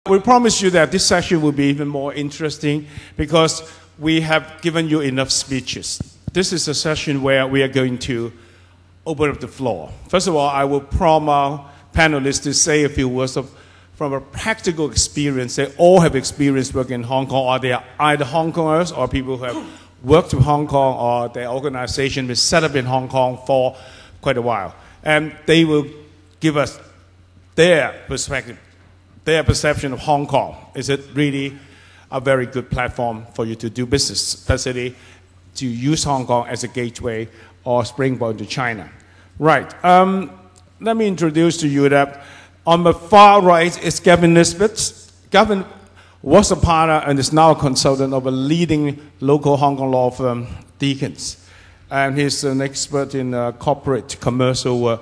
We promise you that this session will be even more interesting because we have given you enough speeches. This is a session where we are going to open up the floor. First of all, I will prompt our panelists to say a few words from a practical experience. They all have experience working in Hong Kong, or they are either Hong Kongers or people who have worked in Hong Kong, or their organization is set up in Hong Kong for quite a while. And they will give us their perspective, their perception of Hong Kong. Is it really a very good platform for you to do business, especially to use Hong Kong as a gateway or springboard to China? Right. Let me introduce to you that on the far right is Gavin Nesbitt. Gavin was a partner and is now a consultant of a leading local Hong Kong law firm, Deakins. And he's an expert in corporate commercial work.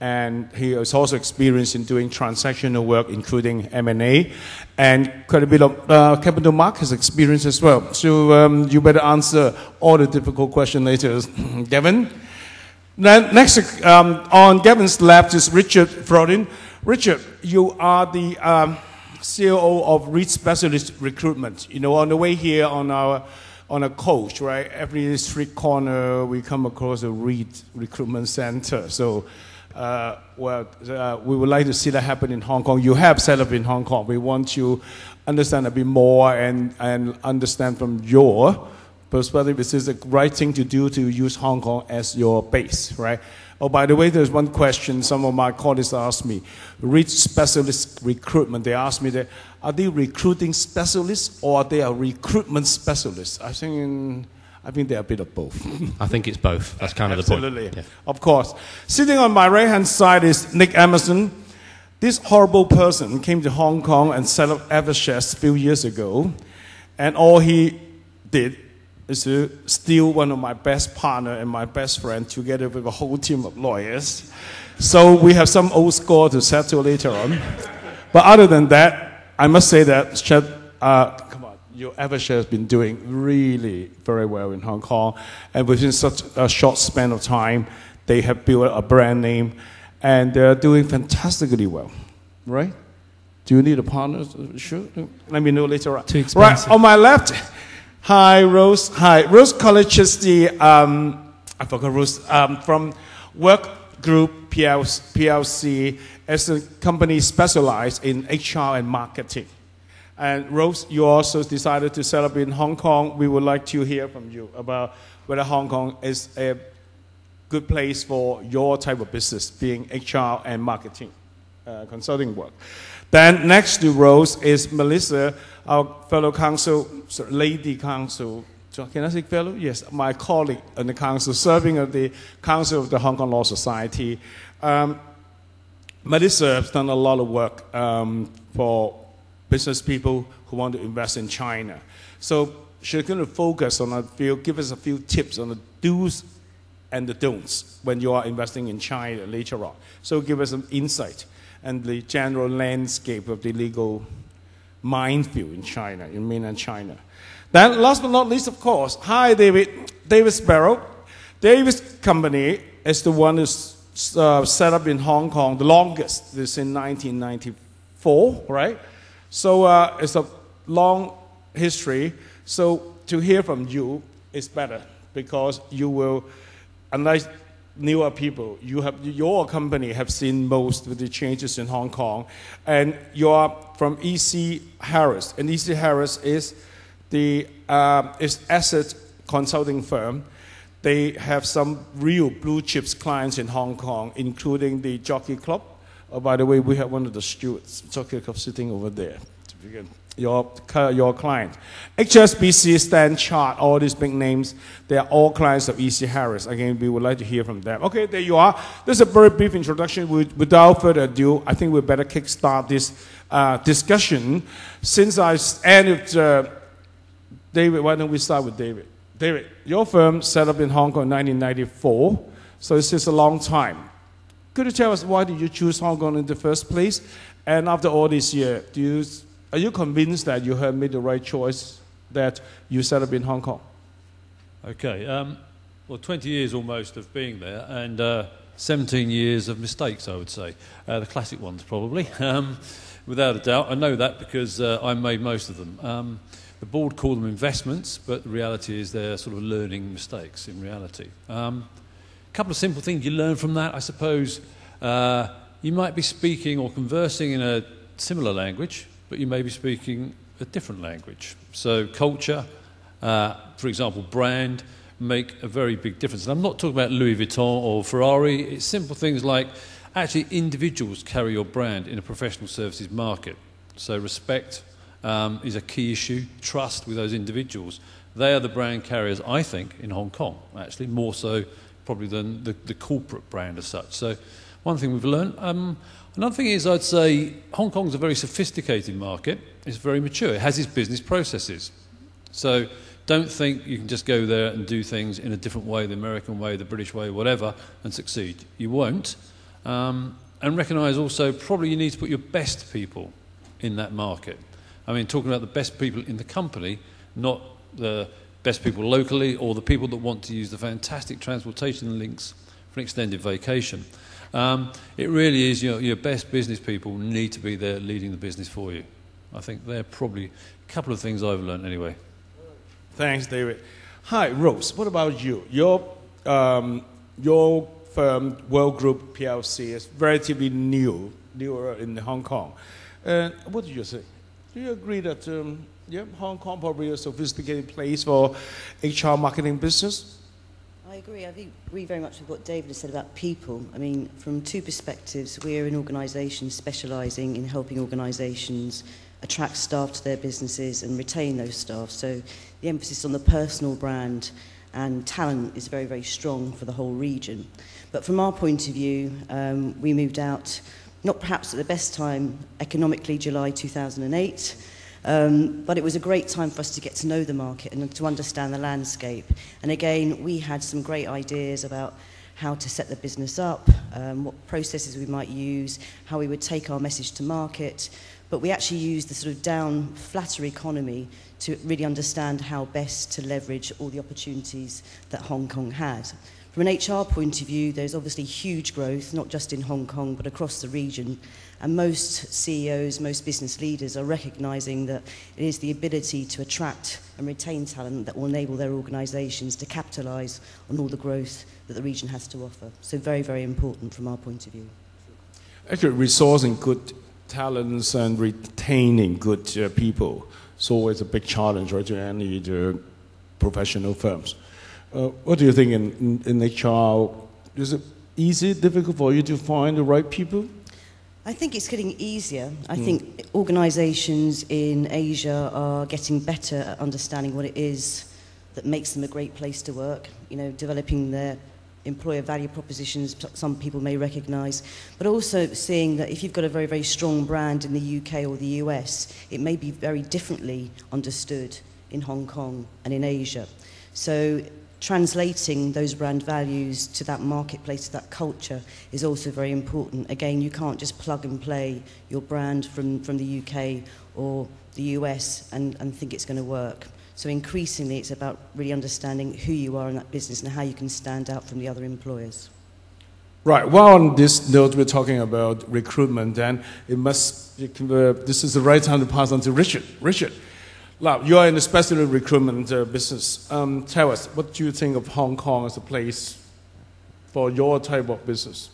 And he is also experienced in doing transactional work, including M&A, and quite a bit of capital markets experience as well. So you better answer all the difficult questions later, Gavin. Then next, on Gavin's left is Richard Frodin. Richard, you are the COO of REIT Specialist Recruitment. You know, on the way here on a coach, right? Every street corner we come across a REIT recruitment center. So. We would like to see that happen in Hong Kong. You have set up in Hong Kong. We want to understand a bit more and understand from your perspective, is this the right thing to do to use Hong Kong as your base, right? Oh, by the way, there's one question some of my colleagues asked me. REIT Specialist Recruitment, they asked me that, are they recruiting specialists or are they a recruitment specialist? I think they're a bit of both. I think it's both. That's kind of the point. Absolutely, yeah. Of course. Sitting on my right-hand side is Nick Emmerson. This horrible person came to Hong Kong and set up Eversheds a few years ago. And all he did is to steal one of my best partner and my best friend together with a whole team of lawyers. So we have some old score to settle later on. But other than that, I must say that your Eversheds has been doing really very well in Hong Kong, and within such a short span of time, they have built a brand name, and they're doing fantastically well, right? Do you need a partner? Sure. Let me know later on. Too expensive. Right, on my left, hi, Rose. Hi, Rose Colledge is the, I forgot Rose, from Work Group PLC, as a company specialized in HR and marketing. And Rose, you also decided to set up in Hong Kong. We would like to hear from you about whether Hong Kong is a good place for your type of business, being HR and marketing consulting work. Then next to Rose is Melissa, our fellow counsel, lady counsel. Can I say fellow? Yes, my colleague in the council, serving at the Council of the Hong Kong Law Society. Melissa has done a lot of work for business people who want to invest in China. So she's going to focus on give us a few tips on the do's and the don'ts when you are investing in China later on. So give us some insight and the general landscape of the legal minefield in China, in mainland China. Then last but not least, of course, hi David. David Sparrow. David's company is the one who's set up in Hong Kong, the longest. This is in 1994, right? So it's a long history. So to hear from you is better because you will, unlike newer people, your company have seen most of the changes in Hong Kong. And you're from EC Harris. And EC Harris is the asset consulting firm. They have some real blue chips clients in Hong Kong, including the Jockey Club. Oh, by the way, we have one of the stewards, Jockey Club, sitting over there. To begin. Your client. HSBC, Stan Chart, all these big names, they are all clients of EC Harris. Again, we would like to hear from them. Okay, there you are. This is a very brief introduction. Without further ado, I think we better kickstart this discussion. Since I ended, David, why don't we start with David? David, your firm set up in Hong Kong in 1994, so this is a long time. Could you tell us why did you choose Hong Kong in the first place? And after all this year, are you convinced that you have made the right choice that you set up in Hong Kong? Okay. Well, 20 years almost of being there, and 17 years of mistakes, I would say. The classic ones, probably. without a doubt. I know that because I made most of them. The board call them investments, but the reality is they're sort of learning mistakes in reality. A couple of simple things you learn from that, I suppose. You might be speaking or conversing in a similar language, but you may be speaking a different language. So culture, for example, brand, make a very big difference. And I'm not talking about Louis Vuitton or Ferrari. It's simple things like actually individuals carry your brand in a professional services market. So respect is a key issue. Trust with those individuals. They are the brand carriers, I think, in Hong Kong, actually, more so probably than the corporate brand as such. So one thing we've learned. Another thing is I'd say Hong Kong's a very sophisticated market. It's very mature. It has its business processes. So don't think you can just go there and do things in a different way, the American way, the British way, whatever, and succeed. You won't. And recognise also probably you need to put your best people in that market. I mean, talking about the best people in the company, not the best people locally or the people that want to use the fantastic transportation links for an extended vacation. It really is, your best business people need to be there leading the business for you. I think they're probably a couple of things I've learned anyway. Thanks, David. Hi, Rose. What about you? Your firm, World Group PLC, is relatively newer in Hong Kong. What do you say? Do you agree that Hong Kong probably a sophisticated place for HR marketing business? I agree. I agree very much with what David has said about people. I mean, from two perspectives, we're an organisation specialising in helping organisations attract staff to their businesses and retain those staff. So the emphasis on the personal brand and talent is very, very strong for the whole region. But from our point of view, we moved out, not perhaps at the best time economically, July 2008, but it was a great time for us to get to know the market and to understand the landscape. And again, we had some great ideas about how to set the business up, what processes we might use, how we would take our message to market. But we actually used the sort of down, flatter economy to really understand how best to leverage all the opportunities that Hong Kong had. From an HR point of view, there's obviously huge growth, not just in Hong Kong, but across the region. And most CEOs, most business leaders are recognising that it is the ability to attract and retain talent that will enable their organisations to capitalise on all the growth that the region has to offer. So very, very important from our point of view. Actually, resourcing good talents and retaining good people is always a big challenge, right, to any professional firms. What do you think in HR? Is it easy, difficult for you to find the right people? I think it's getting easier. I think organisations in Asia are getting better at understanding what it is that makes them a great place to work, developing their employer value propositions some people may recognise, but also seeing that if you've got a very, very strong brand in the UK or the US, it may be very differently understood in Hong Kong and in Asia. So translating those brand values to that marketplace, to that culture, is also very important. Again, you can't just plug and play your brand from the UK or the US and think it's going to work. So increasingly, it's about really understanding who you are in that business and how you can stand out from the other employers. Right. Well, on this note, we're talking about recruitment, and this is the right time to pass on to Richard. Richard, now, you are in the specialty recruitment business. Tell us, what do you think of Hong Kong as a place for your type of business?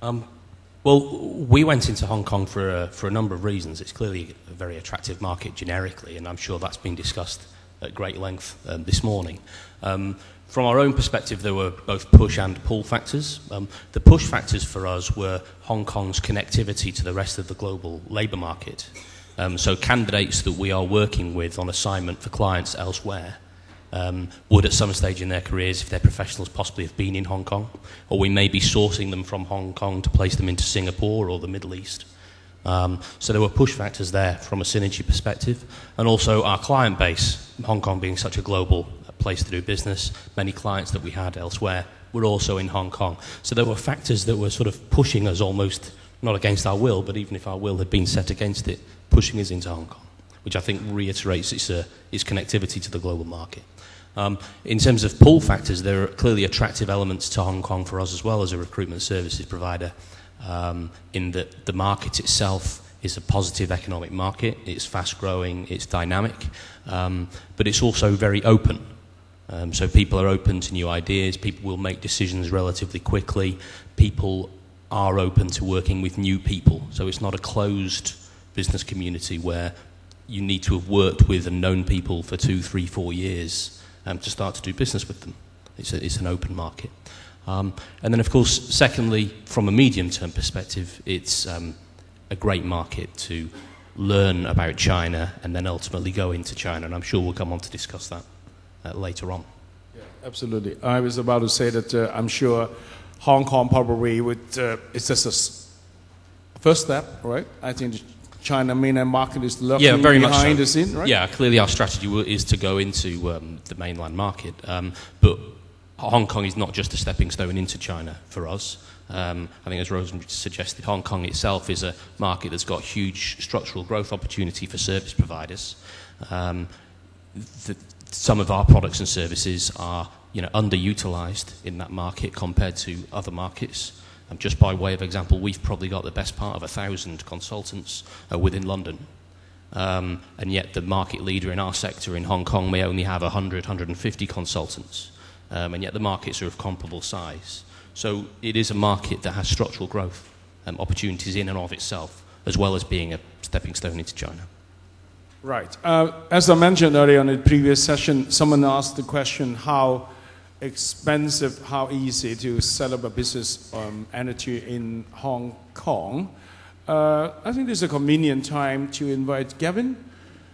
Well, we went into Hong Kong for a number of reasons. It's clearly a very attractive market generically, and I'm sure that's been discussed at great length this morning. From our own perspective, there were both push and pull factors. The push factors for us were Hong Kong's connectivity to the rest of the global labour market. So candidates that we are working with on assignment for clients elsewhere would at some stage in their careers, if they're professionals, possibly have been in Hong Kong, or we may be sourcing them from Hong Kong to place them into Singapore or the Middle East. So there were push factors there from a synergy perspective, and also our client base, Hong Kong being such a global place to do business, many clients that we had elsewhere were also in Hong Kong. So there were factors that were sort of pushing us almost, not against our will, but even if our will had been set against it, pushing us into Hong Kong, which I think reiterates its connectivity to the global market. In terms of pull factors, there are clearly attractive elements to Hong Kong for us as well as a recruitment services provider, in that the market itself is a positive economic market. It's fast-growing, it's dynamic, but it's also very open. So people are open to new ideas, people will make decisions relatively quickly, people are open to working with new people. So it's not a closed business community where you need to have worked with and known people for 2, 3, 4 years to start to do business with them. It's an open market. And then, of course, secondly, from a medium-term perspective, it's a great market to learn about China and then ultimately go into China. And I'm sure we'll come on to discuss that later on. Yeah, absolutely. I was about to say that I'm sure Hong Kong probably would, it's just a first step, right? I think the China mainland market is lurking behind the scene, right? Yeah, clearly our strategy is to go into the mainland market. But Hong Kong is not just a stepping stone into China for us. I think, as Rosen suggested, Hong Kong itself is a market that's got huge structural growth opportunity for service providers. Some of our products and services are underutilised in that market compared to other markets. Just by way of example, we've probably got the best part of 1,000 consultants within London. And yet the market leader in our sector in Hong Kong may only have 100, 150 consultants. And yet the markets are of comparable size. So it is a market that has structural growth opportunities in and of itself, as well as being a stepping stone into China. Right. As I mentioned earlier in the previous session, someone asked the question how expensive, how easy to set up a business entity in Hong Kong. I think this is a convenient time to invite Gavin.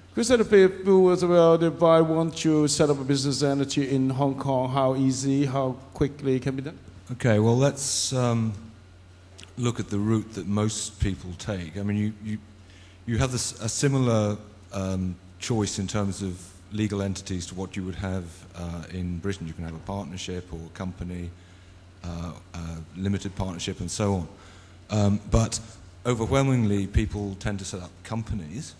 Because the people as well, if I want to set up a business entity in Hong Kong, how easy, how quickly it can be done? Okay, well, let's look at the route that most people take. I mean, you have a similar choice in terms of legal entities to what you would have in Britain. You can have a partnership or a company, limited partnership, and so on. But overwhelmingly, people tend to set up companies.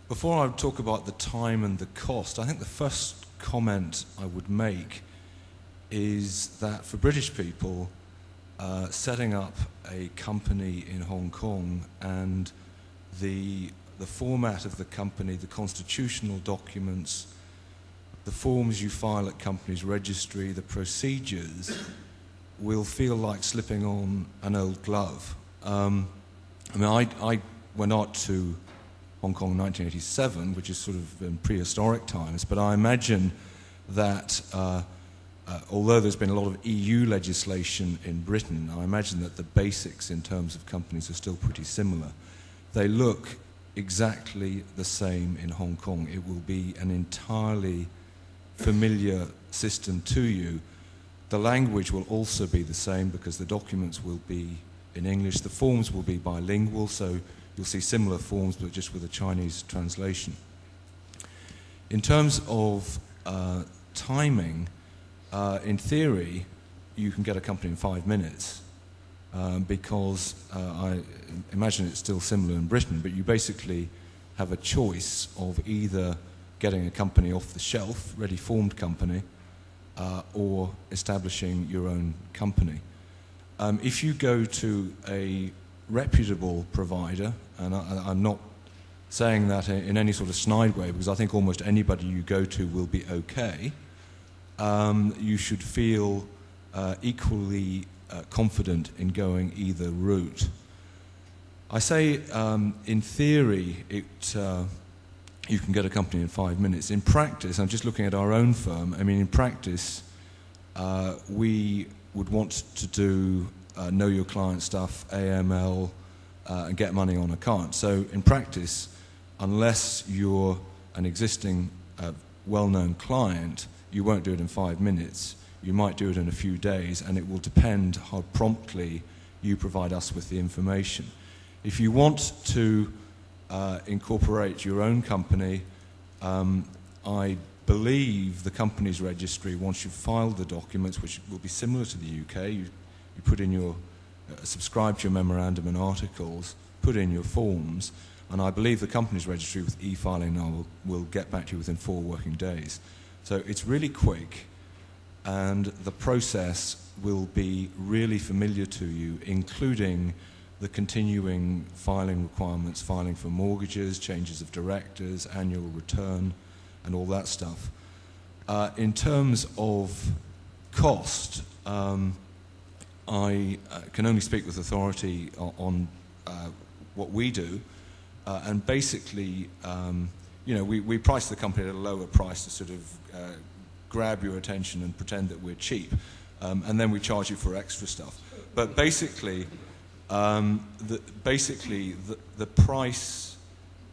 Before I talk about the time and the cost, I think the first comment I would make is that for British people, setting up a company in Hong Kong and the format of the company, the constitutional documents, the forms you file at companies registry, the procedures, will feel like slipping on an old glove. I mean, I went out to Hong Kong in 1987, which is sort of in prehistoric times, but I imagine that although there's been a lot of EU legislation in Britain, I imagine that the basics in terms of companies are still pretty similar. They look exactly the same in Hong Kong. It will be an entirely familiar system to you. The language will also be the same because the documents will be in English. The forms will be bilingual, so you'll see similar forms but just with a Chinese translation. In terms of timing, in theory, you can get a company in 5 minutes because I imagine it's still similar in Britain, but you basically have a choice of either getting a company off the shelf, ready-formed company, or establishing your own company. If you go to a reputable provider, and I'm not saying that in any sort of snide way because I think almost anybody you go to will be okay, you should feel equally confident in going either route. I say in theory you can get a company in 5 minutes. In practice, I'm just looking at our own firm, I mean in practice we would want to do know your client stuff, AML, and get money on account. So in practice, unless you're an existing well-known client, you won't do it in 5 minutes. You might do it in a few days, and it will depend how promptly you provide us with the information. If you want to incorporate your own company, I believe the company's registry, once you've filed the documents, which will be similar to the UK, you put in your, subscribe to your memorandum and articles, put in your forms, and I believe the company's registry with e-filing now will get back to you within 4 working days. So it's really quick, and the process will be really familiar to you, including the continuing filing requirements, filing for mortgages, changes of directors, annual return, and all that stuff. In terms of cost, I can only speak with authority on what we do, and basically, you know, we price the company at a lower price to sort of grab your attention and pretend that we're cheap, and then we charge you for extra stuff. But basically, the price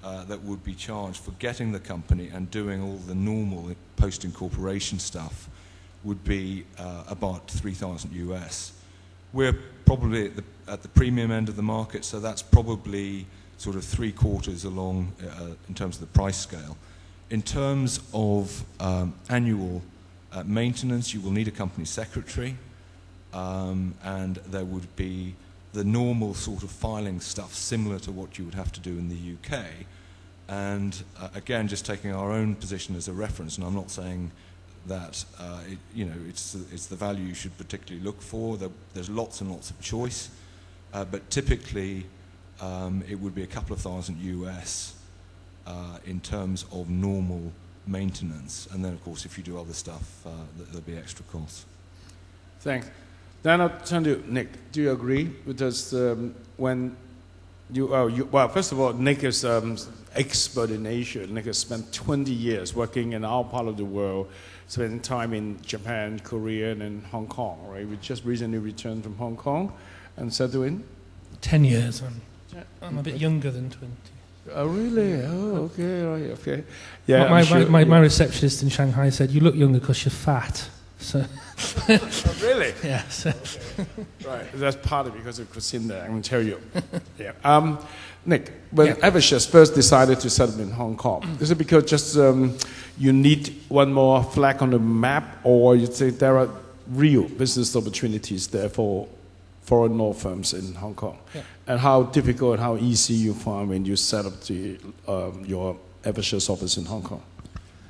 that would be charged for getting the company and doing all the normal post-incorporation stuff would be about $3,000 US. We're probably at the premium end of the market, so that's probably sort of 3/4 along in terms of the price scale. In terms of annual maintenance, you will need a company secretary, and there would be the normal sort of filing stuff similar to what you would have to do in the UK. And again, just taking our own position as a reference, and I'm not saying that you know, it's the value you should particularly look for. There's lots and lots of choice, but typically it would be a couple of thousand US in terms of normal maintenance, and then of course if you do other stuff, there'll be extra costs. Thanks. Then I'll turn to Nick. Do you agree? Because when well, first of all, Nick is expert in Asia. Nick has spent 20 years working in our part of the world, spending time in Japan, Korea, and Hong Kong, right? We just recently returned from Hong Kong and settled in. 10 years. I'm a bit younger than 20. Oh, really? Oh, okay, right, okay. Yeah, my receptionist in Shanghai said, "You look younger because you're fat." So. Oh, really? Yes. Okay. Right, that's partly because of Christina, I can tell you. Yeah. Nick, when Eversheds first decided to settle in Hong Kong, is it because just you need one more flag on the map, or you think there are real business opportunities there for foreign law firms in Hong Kong? Yeah. And how difficult and how easy you find when you set up your Eversheds office in Hong Kong?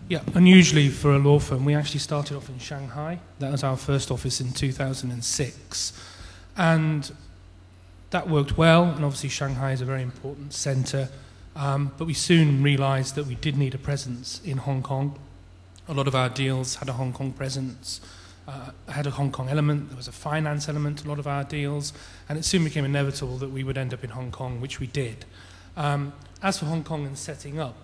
Yeah, unusually for a law firm, we actually started off in Shanghai. That was our first office in 2006. And that worked well, and obviously Shanghai is a very important centre. But we soon realised that we did need a presence in Hong Kong. A lot of our deals had a Hong Kong presence, had a Hong Kong element, there was a finance element to a lot of our deals, and it soon became inevitable that we would end up in Hong Kong, which we did. As for Hong Kong and setting up,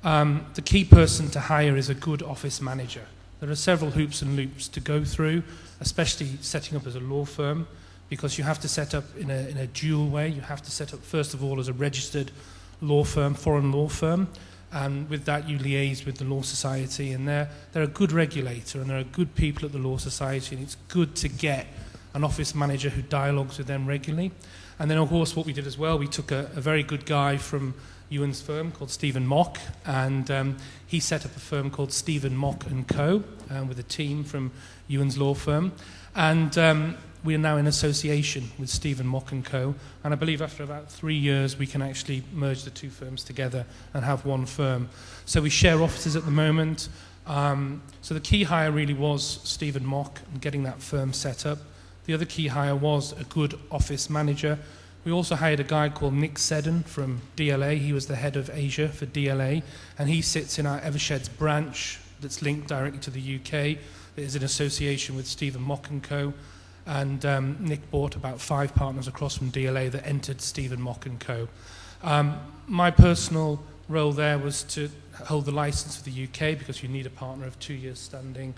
the key person to hire is a good office manager. There are several hoops and loops to go through, especially setting up as a law firm, because you have to set up in a dual way. You have to set up, first of all, as a registered law firm, foreign law firm, and with that you liaise with the Law Society, and they're a good regulator, and there are good people at the Law Society, and it's good to get an office manager who dialogues with them regularly. And then, of course, what we did as well, we took a very good guy from Huen's firm called Stephen Mock, and he set up a firm called Stephen Mock & Co. With a team from Huen's law firm, and we are now in association with Stephen Mock & Co. And I believe after about 3 years we can actually merge the two firms together and have one firm. So we share offices at the moment. So the key hire really was Stephen Mock and getting that firm set up. The other key hire was a good office manager. We also hired a guy called Nick Seddon from DLA. He was the head of Asia for DLA, and he sits in our Eversheds branch that's linked directly to the UK. It is in association with Stephen Mock & Co. And Nick bought about 5 partners across from DLA that entered Stephen Mock & Co. My personal role there was to hold the license for the UK, because you need a partner of 2 years standing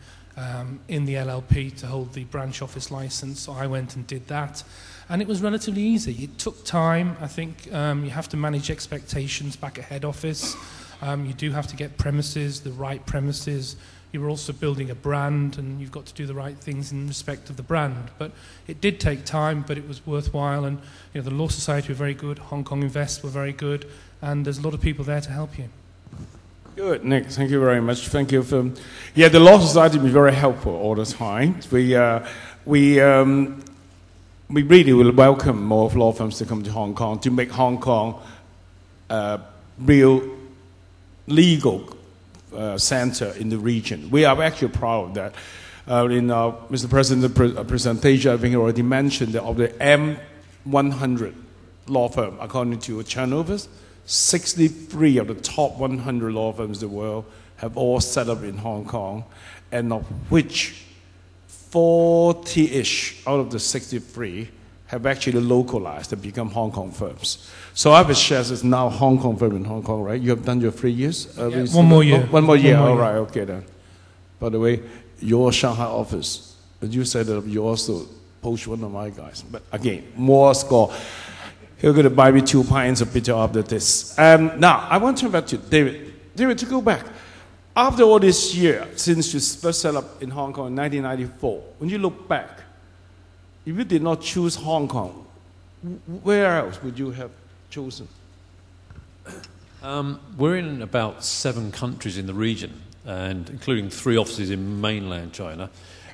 in the LLP to hold the branch office license. So I went and did that, and it was relatively easy. It took time. I think you have to manage expectations back at head office. You do have to get premises, the right premises. You're also building a brand, and you've got to do the right things in respect of the brand. But it did take time, but it was worthwhile. And you know, the Law Society were very good, Hong Kong Invest were very good, and there's a lot of people there to help you. Good, Nick. Thank you very much. Thank you for. Yeah, the Law Society be very helpful all the time. We really will welcome more law firms to come to Hong Kong to make Hong Kong real legal center in the region. We are actually proud of that. In Mr. President's presentation, I think he already mentioned that of the M100 law firm, according to turnovers, 63 of the top 100 law firms in the world have all set up in Hong Kong, and of which 40-ish out of the 63 have actually localized and become Hong Kong firms. So Eversheds is now Hong Kong firm in Hong Kong, right? You have done your 3 years? Yeah, one more year. One more year, all right, okay then. By the way, your Shanghai office, you said that you also poached one of my guys. But again, more score. You're going to buy me 2 pints of bitter after this. Now, I want to turn back to David. David, to go back. After all this year, since you first set up in Hong Kong in 1994, when you look back, if you did not choose Hong Kong, where else would you have chosen? We're in about 7 countries in the region, and including 3 offices in mainland China.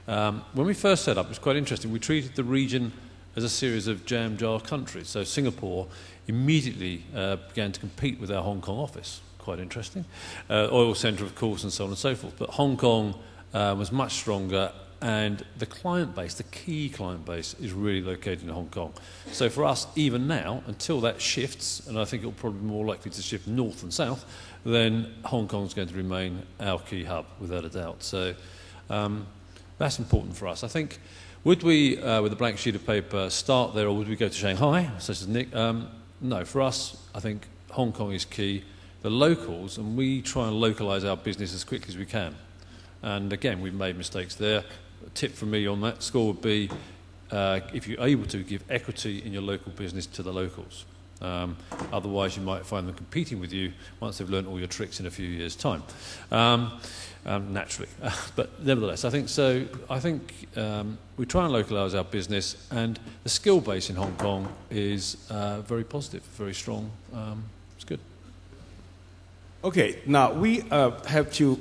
When we first set up, it was quite interesting. We treated the region as a series of jam jar countries. So Singapore immediately began to compete with our Hong Kong office. Quite interesting. Oil centre, of course, and so on and so forth. But Hong Kong was much stronger, and the client base, the key client base, is really located in Hong Kong. So for us, even now, until that shifts, and I think it will probably be more likely to shift north and south, then Hong Kong is going to remain our key hub, without a doubt. So that's important for us. I think, would we, with a blank sheet of paper, start there, or would we go to Shanghai, such as Nick? No, for us, I think Hong Kong is key. The locals, and we try and localise our business as quickly as we can. And again, we've made mistakes there. A tip from me on that score would be, if you're able to, give equity in your local business to the locals. Otherwise, you might find them competing with you once they've learned all your tricks in a few years' time. Naturally. But nevertheless, I think so. I think we try and localise our business, and the skill base in Hong Kong is very positive, very strong. It's good. Okay, now we have to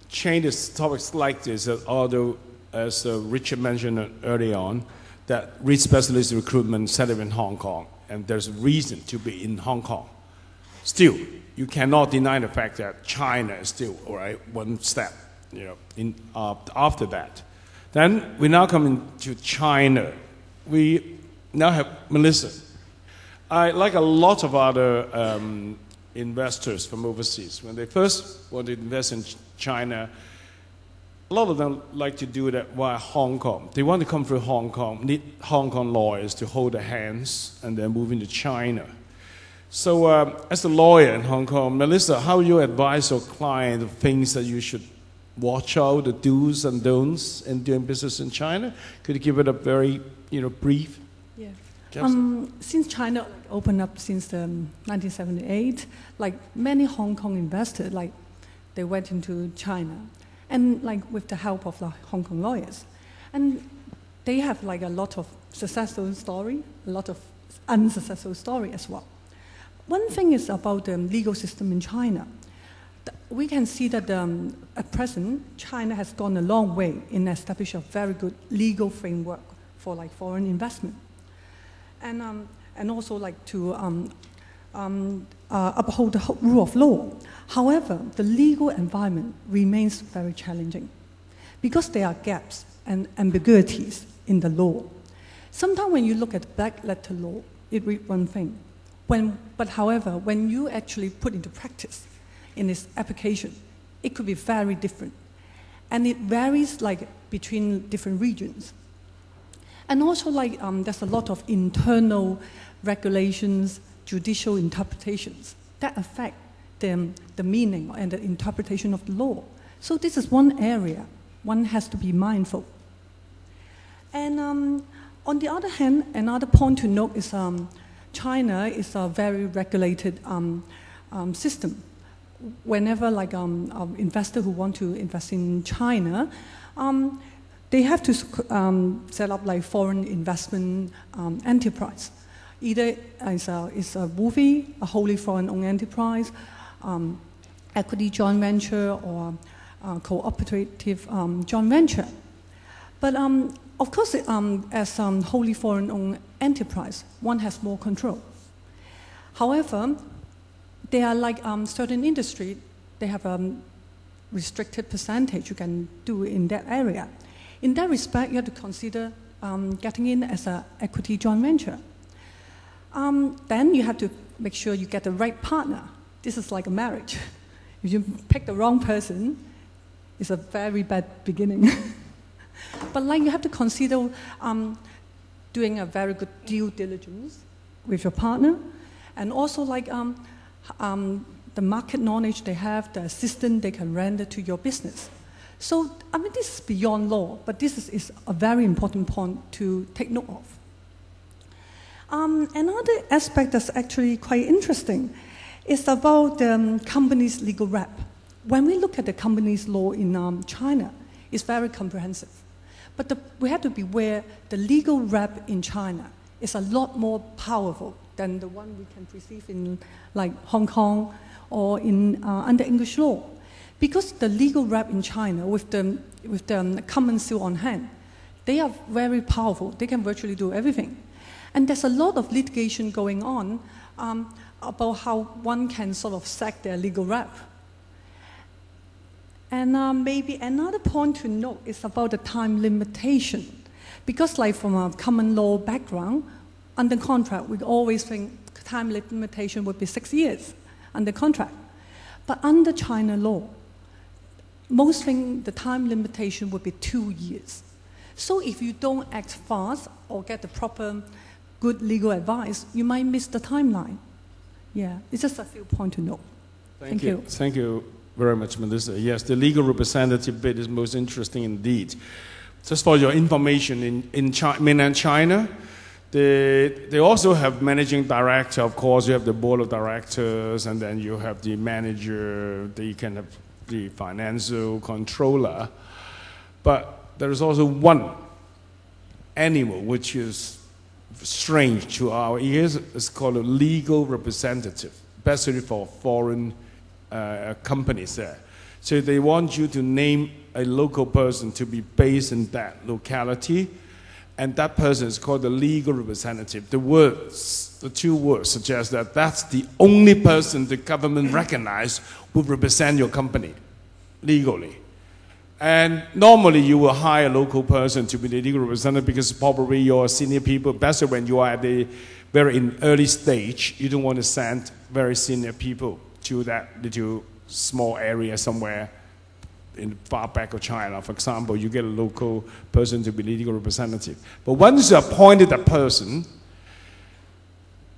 change this topic slightly, although, as Richard mentioned early on, that REIT specialist recruitment set up in Hong Kong, and there's a reason to be in Hong Kong. Still, you cannot deny the fact that China is still, all right, one step, after that. Then we now come into China. We now have Melissa. Like a lot of other investors from overseas, when they first want to invest in China, a lot of them like to do that via Hong Kong. They want to come through Hong Kong, need Hong Kong lawyers to hold their hands, and then move into China. So as a lawyer in Hong Kong, Melissa, how you advise your client of things that you should watch out, the do's and don'ts in doing business in China? Could you give it a very brief? Yeah. Since China opened up since 1978, like many Hong Kong investors, like they went into China, and like with the help of the Hong Kong lawyers, and they have like a lot of successful story, a lot of unsuccessful story as well. One thing is about the legal system in China. We can see that at present, China has gone a long way in establishing a very good legal framework for like foreign investment. And also like to uphold the rule of law. However, the legal environment remains very challenging because there are gaps and ambiguities in the law. Sometimes when you look at black letter law, it reads one thing. But however, when you actually put into practice in its application, it could be very different. And it varies like between different regions. And also, like, there's a lot of internal regulations, judicial interpretations that affect the meaning and the interpretation of the law. So this is one area one has to be mindful. And on the other hand, another point to note is China is a very regulated system. Whenever, like, investors who want to invest in China, they have to set up like foreign investment enterprise. Either it's a WOFE, a wholly foreign-owned enterprise, equity joint venture, or cooperative joint venture. But of course, as wholly foreign-owned enterprise, one has more control. However, there are like certain industry, they have a restricted percentage you can do in that area. In that respect, you have to consider getting in as an equity joint venture. Then you have to make sure you get the right partner. This is like a marriage. If you pick the wrong person, it's a very bad beginning. But like you have to consider doing a very good due diligence with your partner, and also like the market knowledge they have, the assistance they can render to your business. So, I mean, this is beyond law, but this is a very important point to take note of. Another aspect that's actually quite interesting is about the company's legal rep. When we look at the company's law in China, it's very comprehensive. But we have to be aware the legal rep in China is a lot more powerful than the one we can perceive in like Hong Kong or in under English law. Because the legal rep in China with the common seal on hand, they are very powerful. They can virtually do everything. And there's a lot of litigation going on about how one can sort of sack their legal rep. And maybe another point to note is about the time limitation. Because like from a common law background, under contract, we always think time limitation would be 6 years under contract. But under China law, most things, the time limitation would be 2 years. So if you don't act fast or get the proper good legal advice, you might miss the timeline. Yeah, it's just a few points to note. Thank you. Thank you very much, Melissa. Yes, the legal representative bit is most interesting indeed. Just for your information, in mainland China, they also have managing director. Of course, you have the board of directors, and then you have the manager. You can have the financial controller. But there is also one animal which is strange to our ears. It's called a legal representative, especially for foreign companies there. So they want you to name a local person to be based in that locality, and that person is called the legal representative. The two words suggest that that's the only person the government recognizes will represent your company legally. And normally you will hire a local person to be the legal representative because probably your senior people, especially when you are at the very early stage, you don't want to send very senior people to that little small area somewhere in far back of China. For example, you get a local person to be legal representative. But once you appointed that person,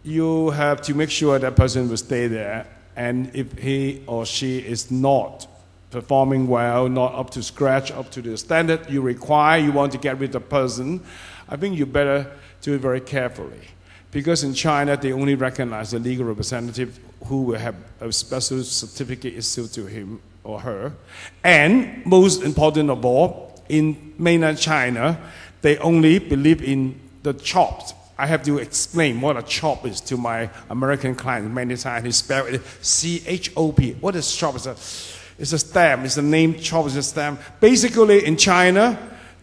you have to make sure that person will stay there. And if he or she is not performing well, not up to scratch, up to the standard you require, you want to get rid of the person, I think you better do it very carefully. Because in China, they only recognize the legal representative who will have a special certificate issued to him or her. And most important of all, in mainland China, they only believe in the chops. I have to explain what a chop is to my American clients many times. He spelled it C-H-O-P. What is chop? It's a stamp. It's a name. Chop is a stamp. Basically, in China,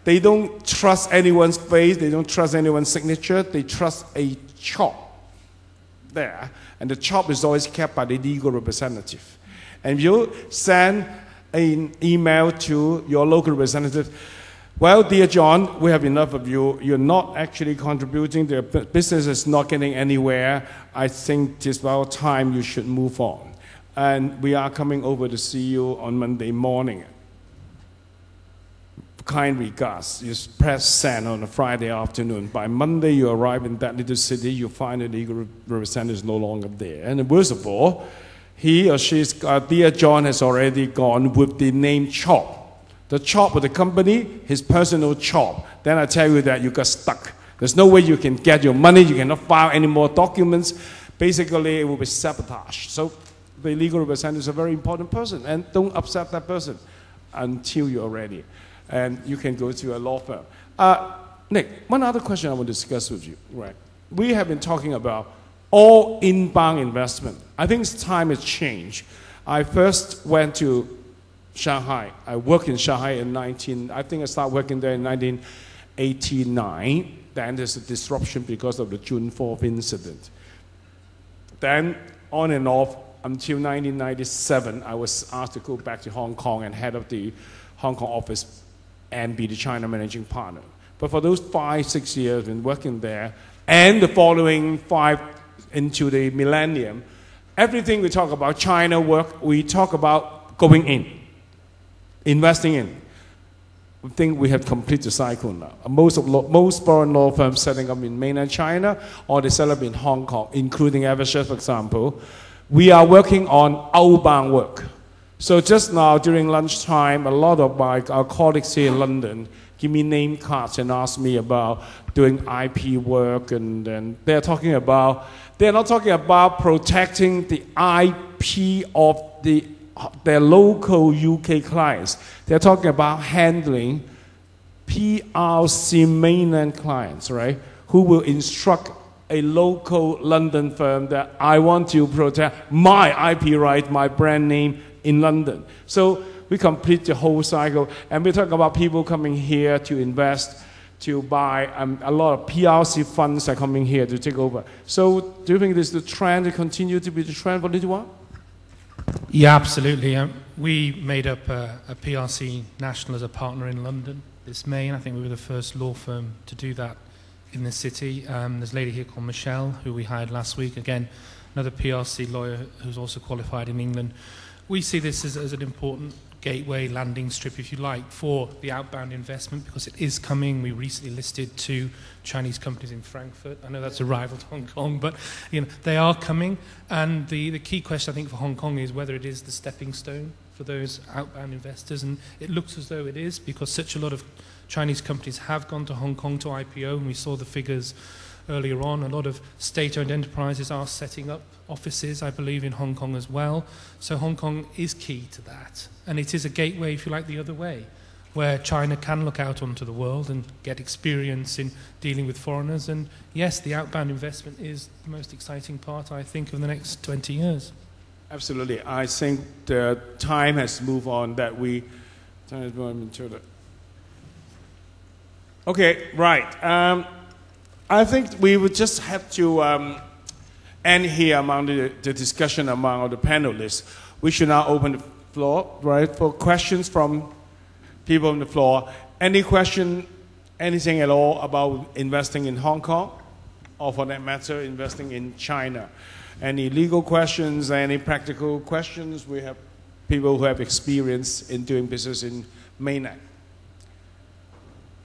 they don't trust anyone's face. They don't trust anyone's signature. They trust a chop there. And the chop is always kept by the legal representative. And you send an email to your local representative. Well, dear John, we have enough of you. You're not actually contributing. The business is not getting anywhere. I think it's about time you should move on. And we are coming over to see you on Monday morning. Kind regards. You press send on a Friday afternoon. By Monday, you arrive in that little city, you find the legal representative is no longer there. And worst of all, he or she's, dear John has already gone with the name Chop. The Chop of the company, his personal Chop. Then I tell you that you got stuck. There's no way you can get your money, you cannot file any more documents. Basically, it will be sabotage. So the legal representative is a very important person, and don't upset that person until you're ready. And you can go to a law firm. Nick, one other question I want to discuss with you. Right. We have been talking about all inbound investment. I think time has changed. I first went to Shanghai. I worked in Shanghai in I think I started working there in 1989. Then there's a disruption because of the June 4th incident. Then on and off until 1997, I was asked to go back to Hong Kong and head of the Hong Kong office and be the China managing partner. But for those 5-6 years, I've been working there, and the following 5 into the millennium, everything we talk about China work, we talk about going in, investing in. We think we have completed the cycle now. Most foreign law firms setting up in mainland China, or they set up in Hong Kong, including Eversheds, for example. We are working on outbound work. So just now, during lunchtime, a lot of our colleagues here in London give me name cards and ask me about doing IP work, and they're not talking about protecting the IP of their local UK clients. They're talking about handling PRC mainland clients, right? Who will instruct a local London firm that I want to protect my IP right, my brand name in London. So we complete the whole cycle, and we talk about people coming here to invest, to buy. A lot of PRC funds are coming here to take over. So do you think this is the trend to continue to be the trend for a little while? Yeah, absolutely. We made up a PRC National as a partner in London this May, and I think we were the first law firm to do that in the city. There's a lady here called Michelle, who we hired last week. Again, another PRC lawyer who's also qualified in England. We see this as an important gateway landing strip, if you like, for the outbound investment, because it is coming. We recently listed 2 Chinese companies in Frankfurt. I know that's a rival to Hong Kong, but they are coming. And the key question, I think, for Hong Kong is whether it is the stepping stone for those outbound investors. And it looks as though it is, because such a lot of Chinese companies have gone to Hong Kong to IPO, and we saw the figures earlier on. A lot of state-owned enterprises are setting up offices, I believe, in Hong Kong as well. So Hong Kong is key to that. And it is a gateway, if you like, the other way, where China can look out onto the world and get experience in dealing with foreigners. And yes, the outbound investment is the most exciting part, I think, of the next 20 years. Absolutely. I think the time has moved on that we... Okay, right. I think we would just have to end here among the discussion among the panelists. We should now open the floor, right, for questions from people on the floor. Any question, anything at all about investing in Hong Kong, or for that matter, investing in China? Any legal questions, any practical questions? We have people who have experience in doing business in mainland.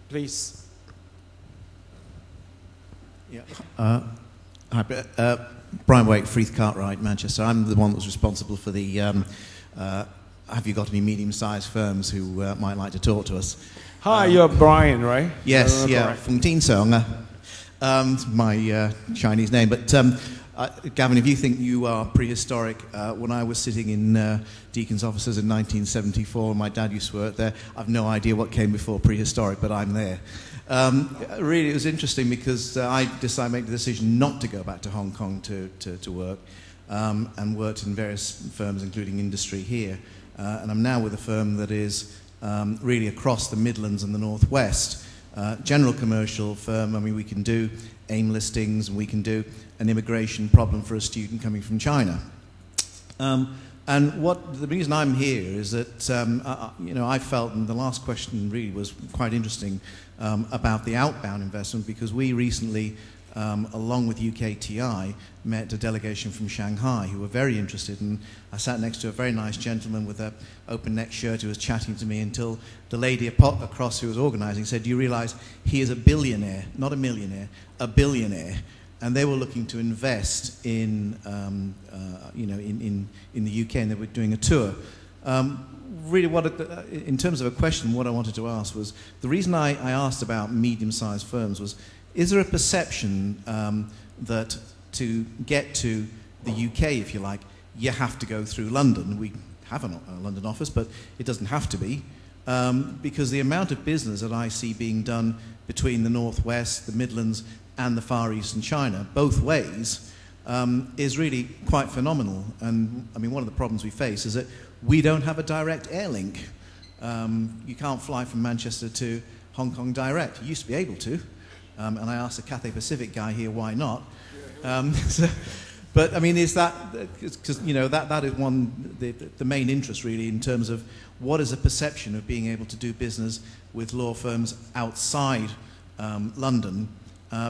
Please. Yeah. Hi, Brian Wake, Freeth Cartwright, Manchester. I'm the one that was responsible for the have you got any medium-sized firms who might like to talk to us? Hi, you're Brian, right? Yes, yeah, from Tin Song, my Chinese name. But Gavin, if you think you are prehistoric, when I was sitting in Deacon's offices in 1974, my dad used to work there, I've no idea what came before prehistoric, but I'm there. Really, it was interesting because I decided to make the decision not to go back to Hong Kong to work, and worked in various firms, including industry here. And I'm now with a firm that is really across the Midlands and the Northwest. General commercial firm. I mean, we can do AIM listings, and we can do an immigration problem for a student coming from China. And the reason I'm here is that I felt, and the last question really was quite interesting about the outbound investment, because we recently, along with UKTI, met a delegation from Shanghai who were very interested, and I sat next to a very nice gentleman with an open neck shirt who was chatting to me until the lady across who was organising said, "Do you realise he is a billionaire, not a millionaire, a billionaire?" And they were looking to invest in the UK, and they were doing a tour. Really, in terms of a question, what I wanted to ask was, the reason I asked about medium-sized firms was, is there a perception that to get to the UK, if you like, you have to go through London? We have a London office, but it doesn't have to be, because the amount of business that I see being done between the Northwest, the Midlands, and the Far East and China, both ways, is really quite phenomenal. And I mean, one of the problems we face is that we don't have a direct air link. You can't fly from Manchester to Hong Kong direct. You used to be able to. And I asked the Cathay Pacific guy here why not. But I mean, is that, because that is the main interest really, in terms of what is the perception of being able to do business with law firms outside London,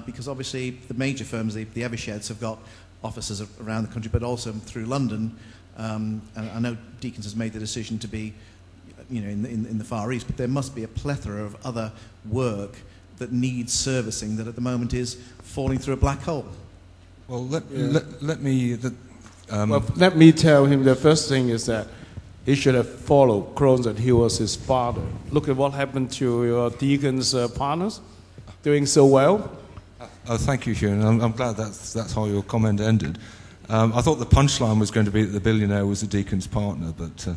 because obviously the major firms, the Eversheds, have got offices around the country, but also through London. And I know Deakins has made the decision to be, in the Far East, but there must be a plethora of other work that needs servicing that at the moment is falling through a black hole. Well, let me tell him the first thing is that he should have followed Crohn's, and he was his father. Look at what happened to your Deakins partners, doing so well. Oh, thank you, Huen. I'm glad that's how your comment ended. I thought the punchline was going to be that the billionaire was the Deakins partner, but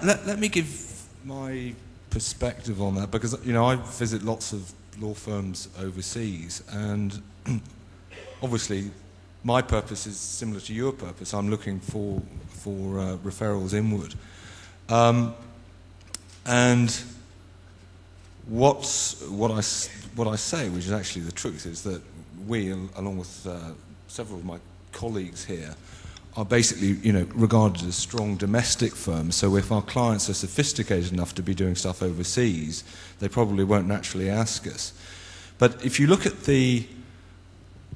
let me give my perspective on that, because I visit lots of law firms overseas, and obviously my purpose is similar to your purpose. I'm looking for referrals inward, and what I say, which is actually the truth, is that we, along with several of my colleagues here, are basically, regarded as strong domestic firms. So if our clients are sophisticated enough to be doing stuff overseas, they probably won't naturally ask us. But if you look at the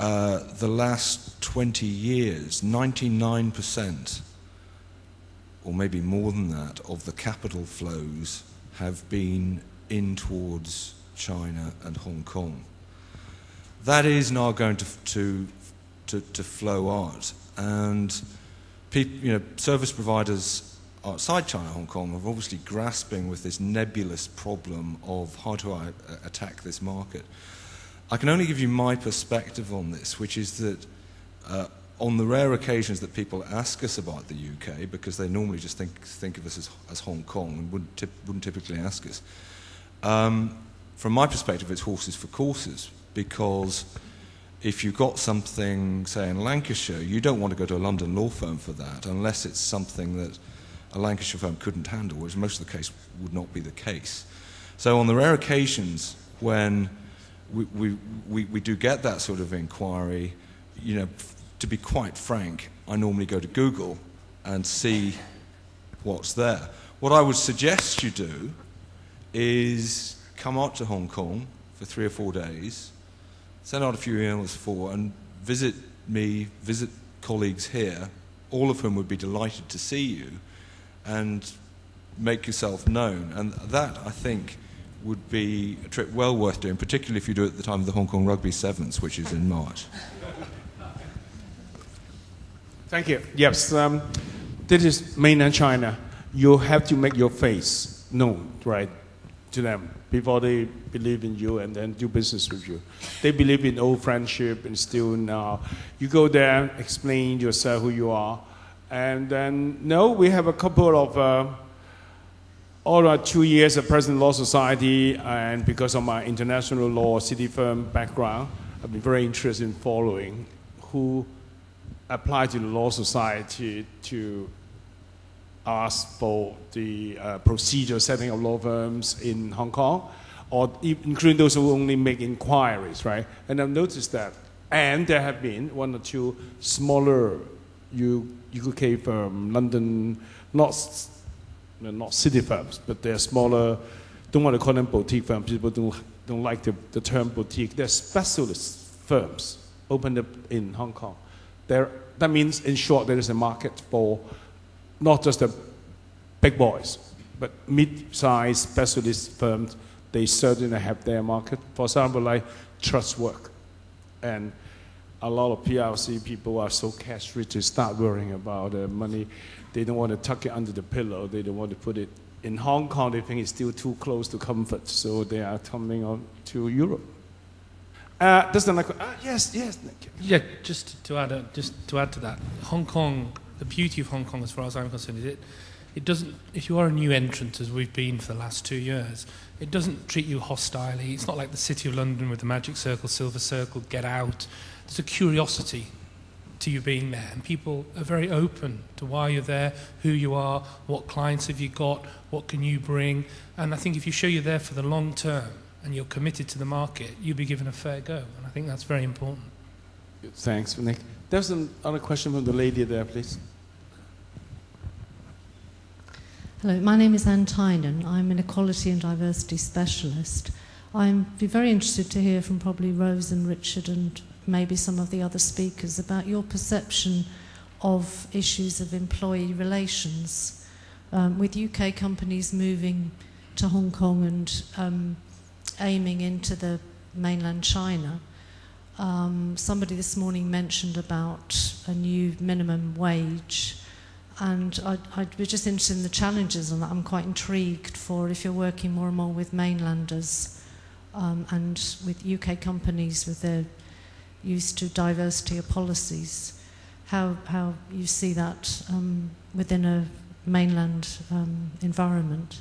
last 20 years, 99%, or maybe more than that, of the capital flows have been in towards China and Hong Kong. That is now going to flow out, and service providers outside China, Hong Kong, are obviously grasping with this nebulous problem of how do I attack this market. I can only give you my perspective on this, which is that on the rare occasions that people ask us about the UK, because they normally just think of us as Hong Kong and wouldn't typically ask us, from my perspective, it's horses for courses, because if you've got something, say, in Lancashire, you don't want to go to a London law firm for that, unless it's something that a Lancashire firm couldn't handle, which most of the case would not be the case. So on the rare occasions when we do get that sort of inquiry, to be quite frank, I normally go to Google and see what's there. What I would suggest you do is come out to Hong Kong for 3 or 4 days, send out a few emails and visit me, visit colleagues here, all of whom would be delighted to see you, and make yourself known. And that, I think, would be a trip well worth doing, particularly if you do it at the time of the Hong Kong Rugby Sevens, which is in March. Thank you. Yes, this is mainland China. You have to make your face known, right, to them before they believe in you and then do business with you. They believe in old friendship and still now. You go there, explain yourself who you are, and then, we have a couple of, all our 2 years at President Law Society, and because of my international law city firm background, I've been very interested in following who apply to the Law Society to ask for the procedure setting of law firms in Hong Kong, or including those who only make inquiries, right? And I've noticed that. And there have been 1 or 2 smaller UK firm, London, not city firms, but they're smaller, don't want to call them boutique firms, people don't like the term boutique. They're specialist firms opened up in Hong Kong. That means, in short, there is a market for not just the big boys, but mid-sized specialist firms. They certainly have their market. For example, like trust work. And a lot of PLC people are so cash rich, they start worrying about money. They don't want to tuck it under the pillow. They don't want to put it in Hong Kong. They think it's still too close to comfort, so they are coming on to Europe. Yes. Yeah, just to add to that, Hong Kong, the beauty of Hong Kong, as far as I'm concerned, is it doesn't. If you are a new entrant, as we've been for the last 2 years, it doesn't treat you hostilely. It's not like the City of London with the magic circle, silver circle, get out. There's a curiosity to you being there, and people are very open to why you're there, who you are, what clients have you got, what can you bring. And I think if you show you're there for the long term and you're committed to the market, you'll be given a fair go. And I think that's very important. Thanks, Nick. There's another question from the lady there, please. Hello, my name is Anne Tynan. I'm an equality and diversity specialist. I'd be very interested to hear from probably Rose and Richard and maybe some of the other speakers about your perception of issues of employee relations with UK companies moving to Hong Kong and aiming into the mainland China. Somebody this morning mentioned about a new minimum wage, and I'd be just interested in the challenges on that. I'm quite intrigued for if you're working more and more with mainlanders and with UK companies with their used to diversity of policies, how you see that within a mainland environment.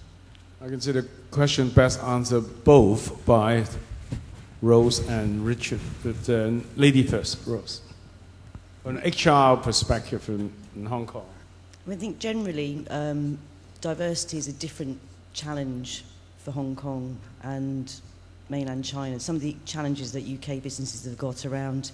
I can see the question best answered both by Rose and Richard, but lady first, Rose. From an HR perspective in Hong Kong. I think generally diversity is a different challenge for Hong Kong and mainland China. Some of the challenges that UK businesses have got around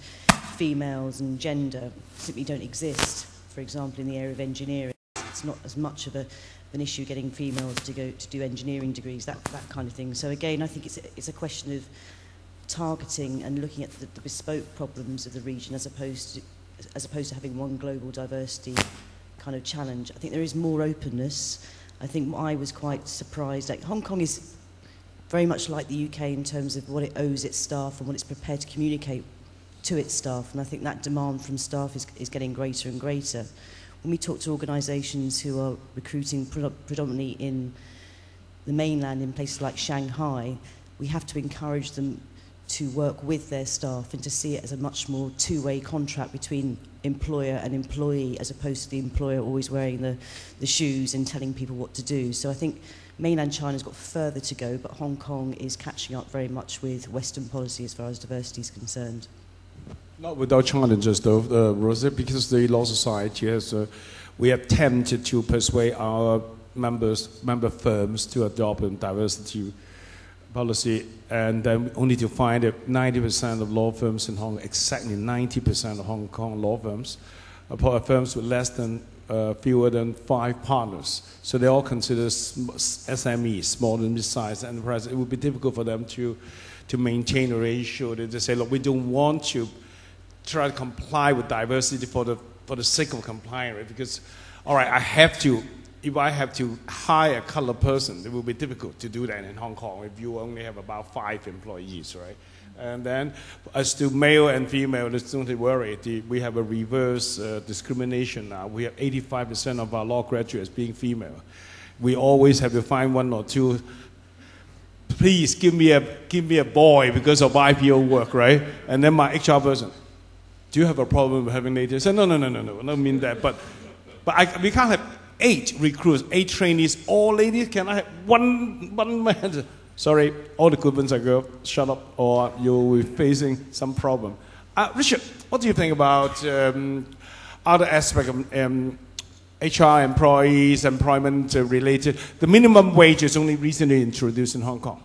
females and gender simply don't exist. For example, in the area of engineering, it's not as much of an issue getting females to go to do engineering degrees, that kind of thing. So again, I think it's a question of targeting and looking at the bespoke problems of the region as opposed to having one global diversity kind of challenge. I think there is more openness. I think I was quite surprised. Like, Hong Kong is very much like the UK in terms of what it owes its staff and what it's prepared to communicate to its staff, and I think that demand from staff is getting greater and greater. When we talk to organisations who are recruiting predominantly in the mainland, in places like Shanghai, we have to encourage them to work with their staff and to see it as a much more two-way contract between employer and employee, as opposed to the employer always wearing the shoes and telling people what to do. So I think mainland China's got further to go, but Hong Kong is catching up very much with Western policy as far as diversity is concerned. Not without challenges, though, Rosa, because the Law Society has, we have attempted to persuade our member firms to adopt a diversity policy, and then only to find that 90% of law firms in Hong Kong, exactly 90% of Hong Kong law firms, are firms with less than fewer than 5 partners. So they all consider SMEs, small and mid-sized enterprises. It would be difficult for them to maintain a ratio. They just say, look, we don't want to try to comply with diversity for the sake of complying, right? Because, all right, if I have to hire a colored person, it will be difficult to do that in Hong Kong if you only have about 5 employees, right? And then, as to male and female, don't worry, we have a reverse discrimination now. We have 85% of our law graduates being female. We always have to find 1 or 2. Please give me a boy because of IPO work, right? And then my HR person, do you have a problem with having ladies? I say, no, I don't mean that. But we can't have 8 recruits, 8 trainees, all ladies. Can I have one man? Sorry, all the good ones are girls. Shut up, or you'll be facing some problem. Richard, what do you think about other aspects of HR employees, employment related? The minimum wage is only recently introduced in Hong Kong.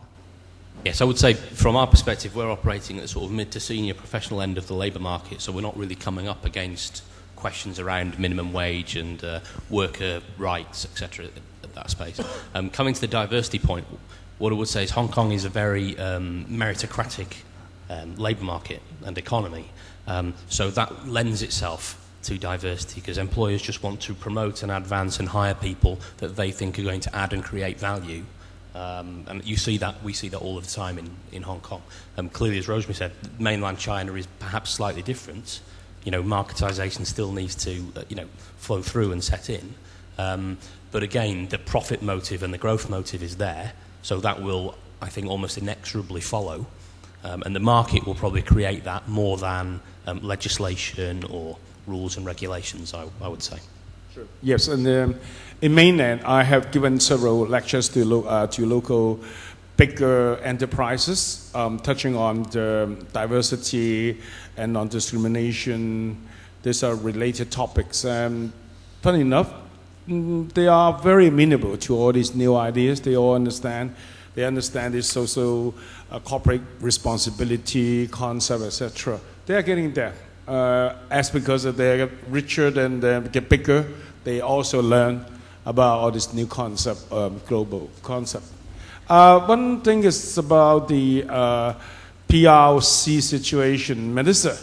Yes, I would say from our perspective, we're operating at the sort of mid to senior professional end of the labour market, so we're not really coming up against questions around minimum wage and worker rights, etc. at that space. Coming to the diversity point, what I would say is Hong Kong is a very meritocratic labour market and economy, so that lends itself to diversity because employers just want to promote and advance and hire people that they think are going to add and create value. And we see that all of the time in Hong Kong. Clearly, as Rosemary said, mainland China is perhaps slightly different. You know, marketisation still needs to, flow through and set in. But again, the profit motive and the growth motive is there, so that will, I think, almost inexorably follow. And the market will probably create that more than legislation or rules and regulations, I would say. Sure. Yes, and in mainland, I have given several lectures to local bigger enterprises, touching on the diversity and non-discrimination. These are related topics. Funny enough, they are very amenable to all these new ideas. They all understand. They understand this social corporate responsibility concept, etc. They are getting there. As because they're richer and they get bigger, they also learn about all this new concept, global concept. One thing is about the PRC situation. Melissa,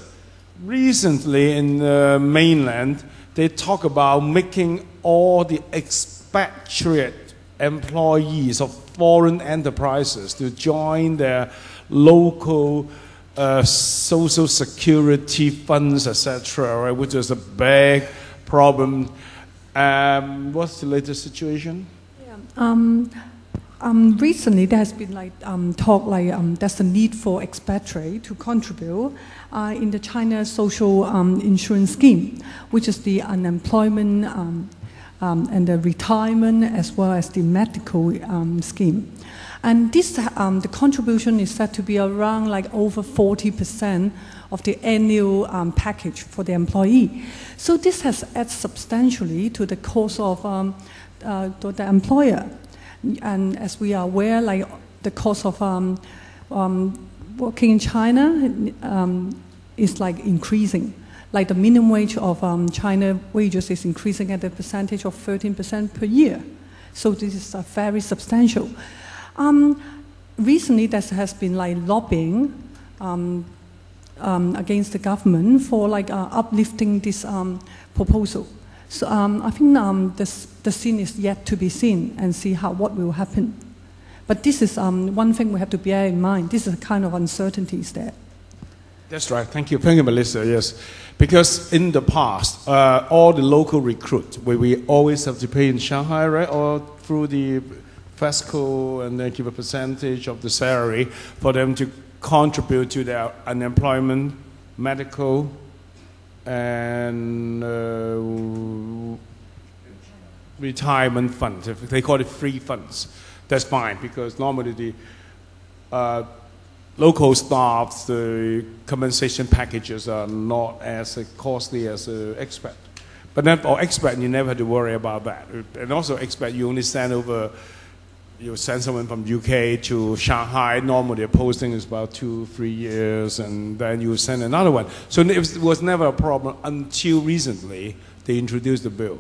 recently in the mainland, they talk about making all the expatriate employees of foreign enterprises to join their local social security funds, etc., right, which is a big problem. What's the latest situation? Recently, there has been talk there's a need for expatriate to contribute in the China social insurance scheme, which is the unemployment and the retirement as well as the medical scheme. And this, the contribution is said to be around over 40% of the annual package for the employee. So this has added substantially to the cost of the employer. And as we are aware, the cost of working in China is increasing. The minimum wage of China wages is increasing at a percentage of 13% per year. So this is very substantial. Recently, there has been lobbying against the government for uplifting this proposal. So I think the scene is yet to be seen and see what will happen. But this is one thing we have to bear in mind. This is a kind of uncertainties there. That's right. Thank you, Melissa. Yes, because in the past, all the local recruits, where we always have to pay in Shanghai, right, or through the FESCO, and then give a percentage of the salary for them to contribute to their unemployment, medical, and retirement funds. They call it free funds. That's fine, because normally the local staff's the compensation packages are not as costly as expat. But then for expat, you never have to worry about that. And also expat, you only send over, you send someone from UK to Shanghai. Normally, a posting is about 2-3 years, and then you send another one. So it was never a problem until recently they introduced the bill.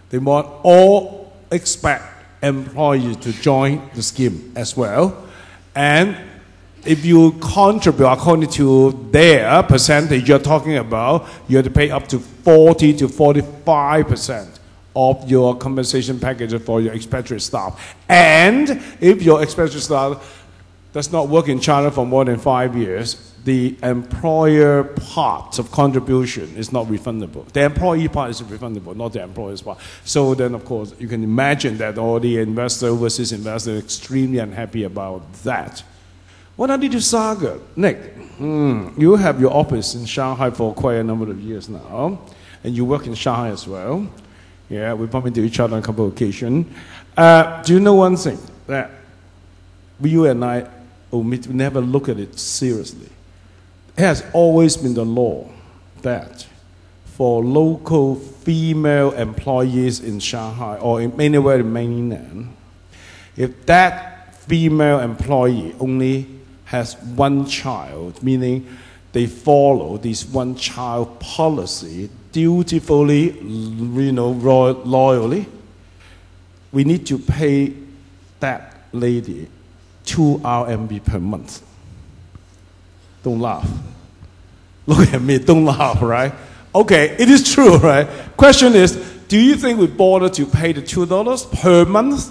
They want all expat employees to join the scheme as well. And if you contribute according to their percentage you're talking about, you have to pay up to 40 to 45% of your compensation package for your expatriate staff. And if your expatriate staff does not work in China for more than 5 years, the employer part of contribution is not refundable. The employee part is refundable, not the employer's part. So then, of course, you can imagine that all the overseas investors are extremely unhappy about that. What are the saga? Nick, you have your office in Shanghai for quite a number of years now, and you work in Shanghai as well. Yeah, we bump into each other on a couple of occasions. Do you know one thing? That you and I never look at it seriously. It has always been the law that for local female employees in Shanghai or anywhere in mainland, if that female employee only has one child, meaning they follow this one-child policy dutifully, loyally, we need to pay that lady 2 RMB per month. Don't laugh. Look at me, don't laugh, right? Okay, it is true, right? Question is, do you think we bother to pay the $2 per month?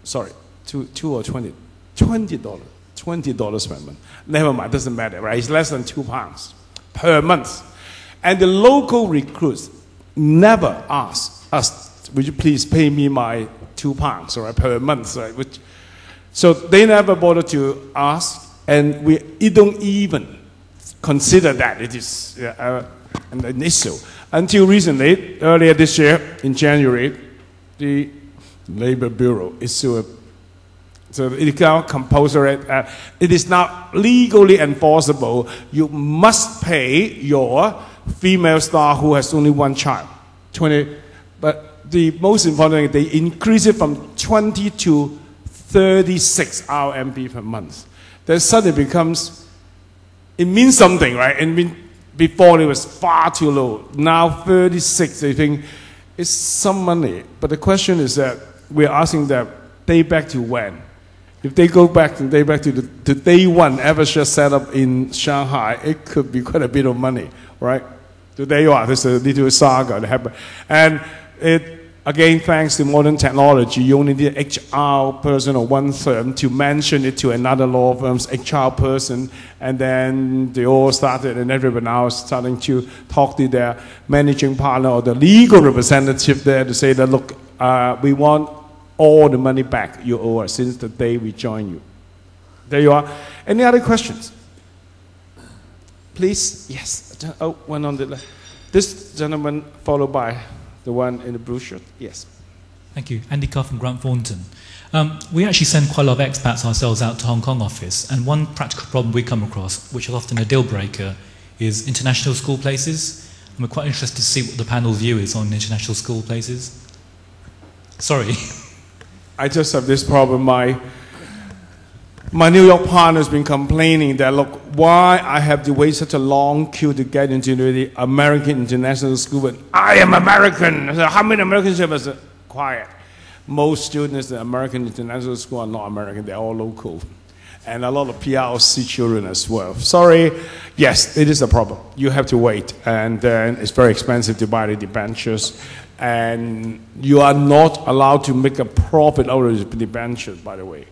Sorry, 2 or 20? $20. $20 per month. Never mind, doesn't matter, right? It's less than £2 per month. And the local recruits never ask us, would you please pay me my £2 right, per month, right? So they never bother to ask, and we don't even consider that it is an issue. Until recently, earlier this year, in January, the Labor Bureau issued so it is now compulsory. It is now legally enforceable. You must pay your female staff who has only one child. 20, but the most important thing, they increase it from 20 to 36 RMB per month. Then suddenly becomes, it means something, right? Before it was far too low. Now 36, they think it's some money. But the question is that we're asking that day back to when? If they go back to day one, Eversheds set up in Shanghai, it could be quite a bit of money, right? Today, there's a little saga that happened. And again, thanks to modern technology, you only need an HR person or one firm to mention it to another law firm's HR person, and then they all started, and everyone now is starting to talk to their managing partner or the legal representative there to say that, look, we want all the money back you owe us since the day we joined you. There you are. Any other questions? Please? Yes. Oh, one on the left. This gentleman, followed by the one in the blue shirt. Yes. Thank you. Andy Carr from Grant Thornton. We actually send quite a lot of expats ourselves out to Hong Kong office, and one practical problem we come across, which is often a deal breaker, is international school places. And we're quite interested to see what the panel's view is on international school places. Sorry. I just have this problem. My New York partner has been complaining that, look, why I have to wait such a long queue to get into the American international school, but I am American. I said, how many Americans have us? Quiet. Most students in American international school are not American, they're all local. And a lot of PRC children as well. Sorry, yes, it is a problem. You have to wait, and then it's very expensive to buy the debentures. And you are not allowed to make a profit out of the debentures, by the way.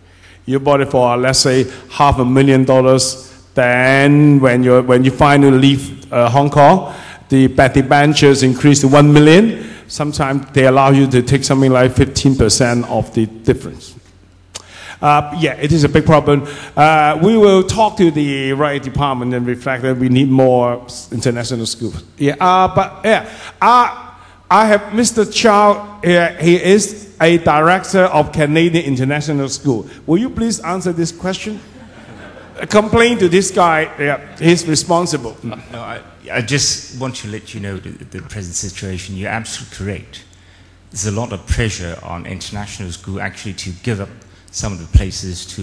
You bought it for, let's say, $500,000. Then when you finally leave Hong Kong, the debentures increase to $1 million. Sometimes they allow you to take something like 15% of the difference. Yeah, it is a big problem. We will talk to the right department and reflect that we need more international schools. Yeah, I have Mr. Chow here. He is a director of Canadian International School. Will you please answer this question? Complain to this guy. Yeah, he's responsible. No, I just want to let you know the present situation. You're absolutely correct. There's a lot of pressure on international school actually to give up some of the places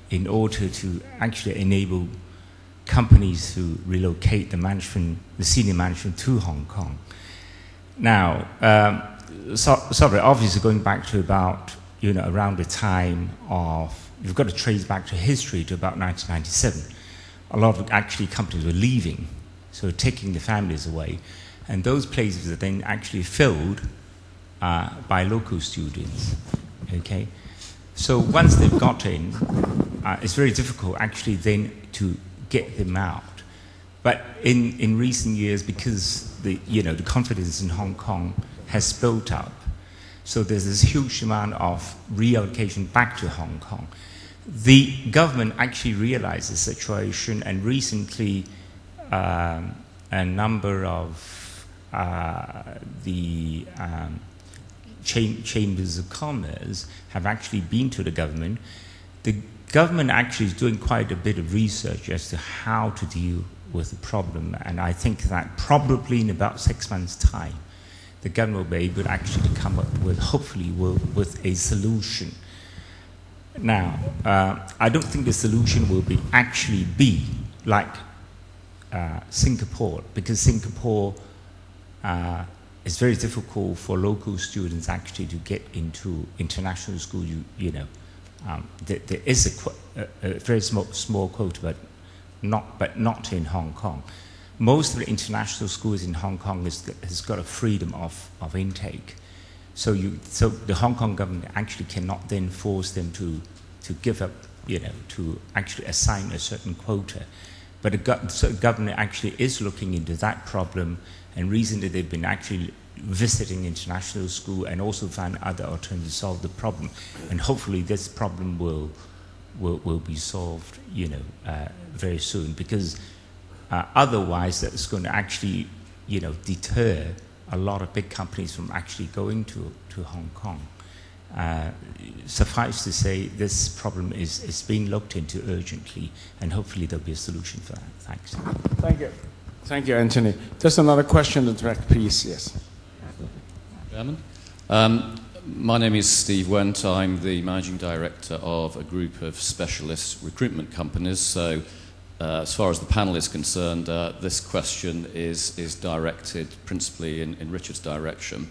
in order to actually enable companies to relocate the senior management to Hong Kong. Now, sorry, obviously going back to about, around the time of, you've got to trace back to history to about 1997. A lot of actually companies were leaving, so taking the families away. And those places are then actually filled by local students, okay? So once they've got in, it's very difficult actually then to get them out. But in recent years, because the confidence in Hong Kong has built up, so there's this huge amount of reallocation back to Hong Kong. The government actually realized the situation, and recently a number of the chambers of commerce have actually been to the government. The government actually is doing quite a bit of research as to how to deal with the problem, and I think that probably in about 6 months' time, the government will be able actually to come up with, hopefully, with a solution. Now, I don't think the solution will actually be like Singapore, because Singapore it's very difficult for local students actually to get into international school. There is a very small quota, but not in Hong Kong. Most of the international schools in Hong Kong has got a freedom of intake. So the Hong Kong government actually cannot then force them to give up, to actually assign a certain quota. But the government actually is looking into that problem, and recently they've been actually visiting international school and also find other alternatives to solve the problem. And hopefully this problem will be solved, very soon, because otherwise that's going to actually, deter a lot of big companies from actually going to Hong Kong. Suffice to say, this problem is being looked into urgently, and hopefully there'll be a solution for that. Thanks. Thank you. Thank you, Anthony. Just another question to direct, please. Yes. Chairman. My name is Steve Went. I'm the managing director of a group of specialist recruitment companies. So, as far as the panel is concerned, this question is directed principally in Richard's direction.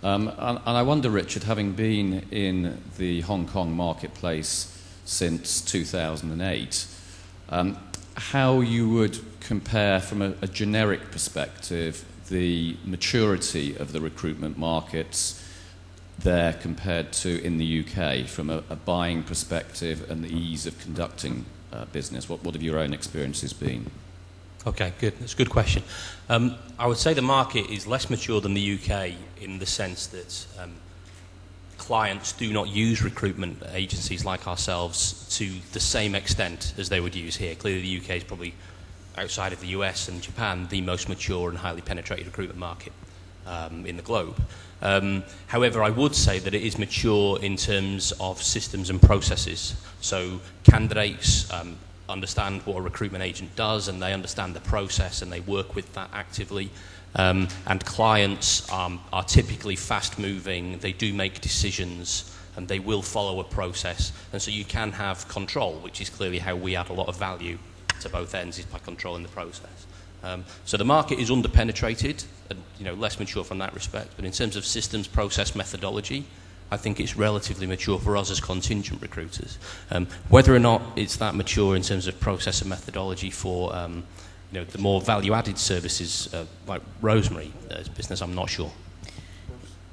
And I wonder, Richard, having been in the Hong Kong marketplace since 2008. How you would compare from a generic perspective the maturity of the recruitment markets there compared to in the UK from a buying perspective and the ease of conducting business? What have your own experiences been? Okay, good. That's a good question. I would say the market is less mature than the UK in the sense that clients do not use recruitment agencies like ourselves to the same extent as they would use here. Clearly the UK is probably, outside of the US and Japan, the most mature and highly penetrated recruitment market in the globe. However, I would say that it is mature in terms of systems and processes. So candidates understand what a recruitment agent does, and they understand the process, and they work with that actively. And clients are typically fast-moving. They do make decisions, and they will follow a process. And so you can have control, which is clearly how we add a lot of value to both ends, is by controlling the process. So the market is underpenetrated and less mature from that respect. But in terms of systems, process, methodology, I think it's relatively mature for us as contingent recruiters. Whether or not it's that mature in terms of process and methodology for the more value-added services like Rosemary business, I'm not sure.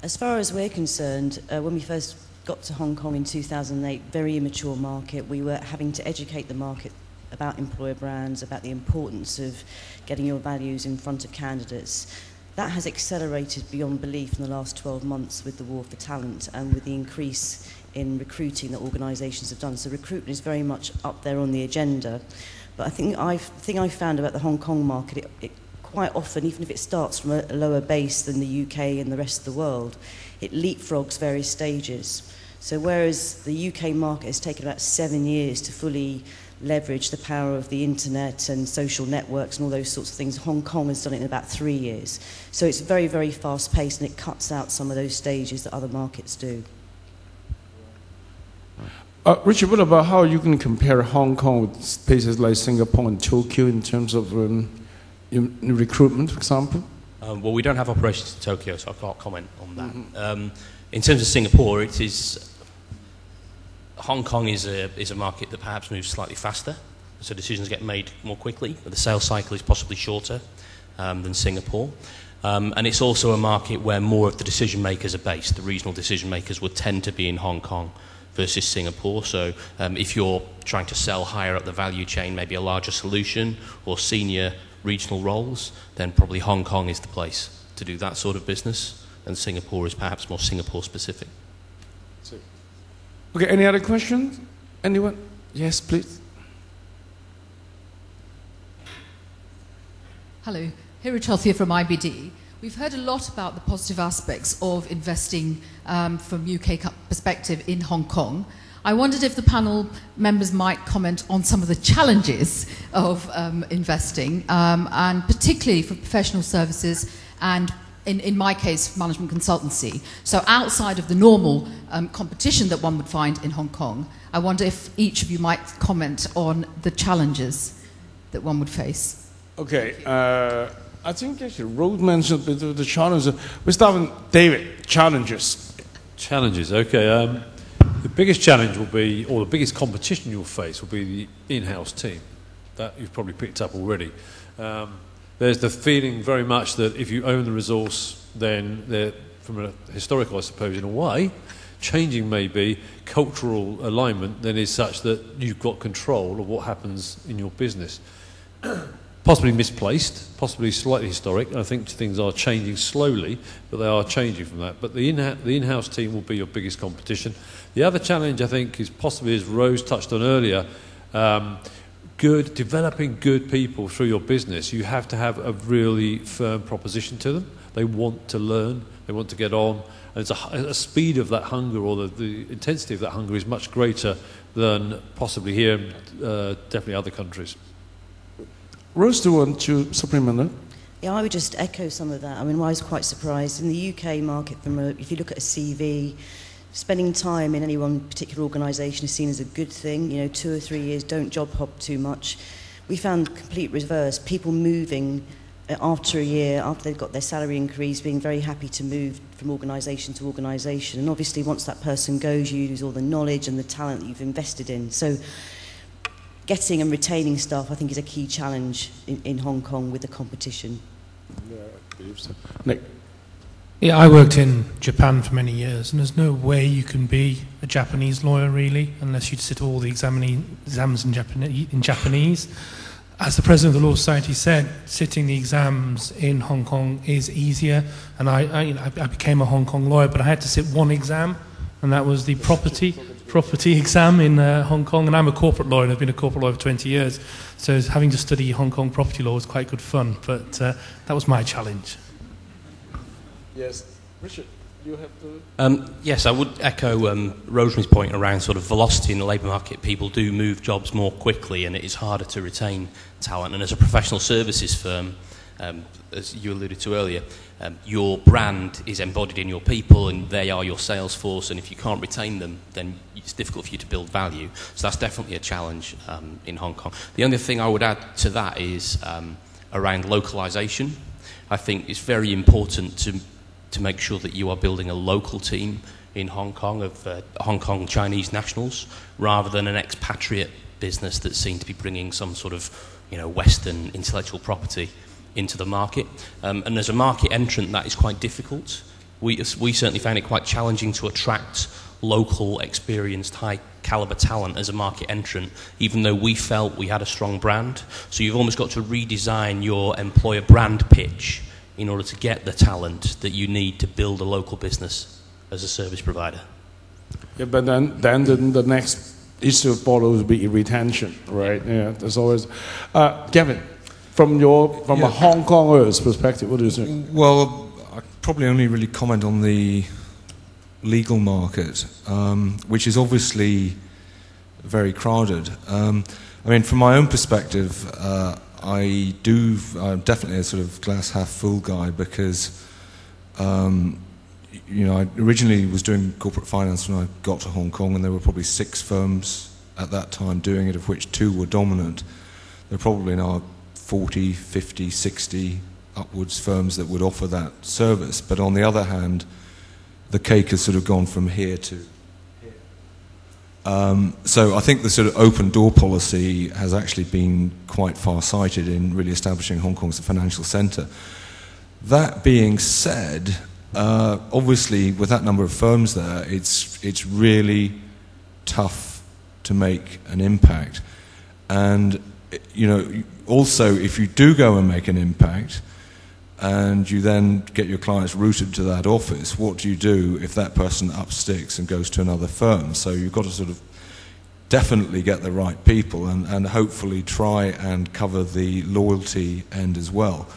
As far as we're concerned, when we first got to Hong Kong in 2008, very immature market, we were having to educate the market about employer brands, about the importance of getting your values in front of candidates. That has accelerated beyond belief in the last 12 months with the war for talent and with the increase in recruiting that organisations have done. So recruitment is very much up there on the agenda. But I think the thing I've found about the Hong Kong market, it quite often, even if it starts from a lower base than the UK and the rest of the world, it leapfrogs various stages. So whereas the UK market has taken about 7 years to fully leverage the power of the internet and social networks and all those sorts of things, Hong Kong has done it in about 3 years. So it's very, very fast-paced, and it cuts out some of those stages that other markets do. Richard, what about how you can compare Hong Kong with places like Singapore and Tokyo in terms of in recruitment, for example? Well, we don't have operations in Tokyo, so I can't comment on that. Mm-hmm. In terms of Singapore, Hong Kong is a market that perhaps moves slightly faster, so decisions get made more quickly, but the sales cycle is possibly shorter than Singapore. And it's also a market where more of the decision makers are based. The regional decision makers would tend to be in Hong Kong versus Singapore. So if you're trying to sell higher up the value chain, maybe a larger solution or senior regional roles, then probably Hong Kong is the place to do that sort of business, and Singapore is perhaps more Singapore specific. Okay, any other questions? Anyone? Yes, please. Hello, Hira Chothia from IBD. We've heard a lot about the positive aspects of investing from UK perspective in Hong Kong. I wondered if the panel members might comment on some of the challenges of investing, and particularly for professional services and, in my case, management consultancy. So outside of the normal competition that one would find in Hong Kong, I wonder if each of you might comment on the challenges that one would face. Okay, I think actually Rose mentioned the challenges. We start with David. Challenges. Challenges, okay. The biggest challenge will be, or the biggest competition you'll face will be the in-house team. That you've probably picked up already. There's the feeling very much that if you own the resource, then from a historical, I suppose, in a way, changing maybe cultural alignment then is such that you've got control of what happens in your business. Possibly misplaced, possibly slightly historic. I think things are changing slowly, but they are changing from that. But the in-house team will be your biggest competition. The other challenge, I think, is possibly, as Rose touched on earlier, developing good people through your business. You have to have a really firm proposition to them. They want to learn, they want to get on, and it's a speed of that hunger, or the intensity of that hunger is much greater than possibly here, definitely other countries. Rose, do you want to supplement that? Yeah, I would just echo some of that. I mean, I was quite surprised. In the UK market, if you look at a CV, spending time in any one particular organisation is seen as a good thing. 2 or 3 years, don't job hop too much. We found complete reverse. People moving after a year, after they've got their salary increase, being very happy to move from organisation to organisation. And obviously, once that person goes, you lose all the knowledge and the talent that you've invested in. So getting and retaining staff, I think, is a key challenge in Hong Kong with the competition. Yeah, I believe so. Nick? Yeah, I worked in Japan for many years, and there's no way you can be a Japanese lawyer, really, unless you sit all the exams in Japanese. As the president of the Law Society said, sitting the exams in Hong Kong is easier, and I became a Hong Kong lawyer, but I had to sit one exam, and that was the property exam in Hong Kong, and I'm a corporate lawyer, and I've been a corporate lawyer for 20 years, so having to study Hong Kong property law was quite good fun, but that was my challenge. Yes. Richard, you have to... Yes, I would echo Rosemary's point around sort of velocity in the labour market. People do move jobs more quickly, and it is harder to retain talent. And as a professional services firm, as you alluded to earlier, your brand is embodied in your people, and they are your sales force, and if you can't retain them, then it's difficult for you to build value. So that's definitely a challenge in Hong Kong. The only thing I would add to that is around localisation. I think it's very important to make sure that you are building a local team in Hong Kong of Hong Kong Chinese nationals, rather than an expatriate business that seemed to be bringing some sort of, Western intellectual property into the market. And as a market entrant, that is quite difficult. We certainly found it quite challenging to attract local, experienced, high-caliber talent as a market entrant, even though we felt we had a strong brand. So you've almost got to redesign your employer brand pitch in order to get the talent that you need to build a local business as a service provider. Yeah, but then the next issue follows be retention, right? Yeah, there's always... Gavin, from a Hong Konger's perspective, what do you think? Well, I probably only really comment on the legal market, which is obviously very crowded. I mean, from my own perspective, I'm definitely a sort of glass half full guy, because I originally was doing corporate finance when I got to Hong Kong, and there were probably 6 firms at that time doing it, of which 2 were dominant. There are probably now 40, 50, 60 upwards firms that would offer that service. But on the other hand, the cake has sort of gone from here to here. So I think the sort of open door policy has actually been quite far-sighted in really establishing Hong Kong as a financial centre. That being said, obviously with that number of firms there, it's really tough to make an impact. And also, if you do go and make an impact, and you then get your clients routed to that office, what do you do if that person up sticks and goes to another firm? So you've got to sort of definitely get the right people, and hopefully try and cover the loyalty end as well.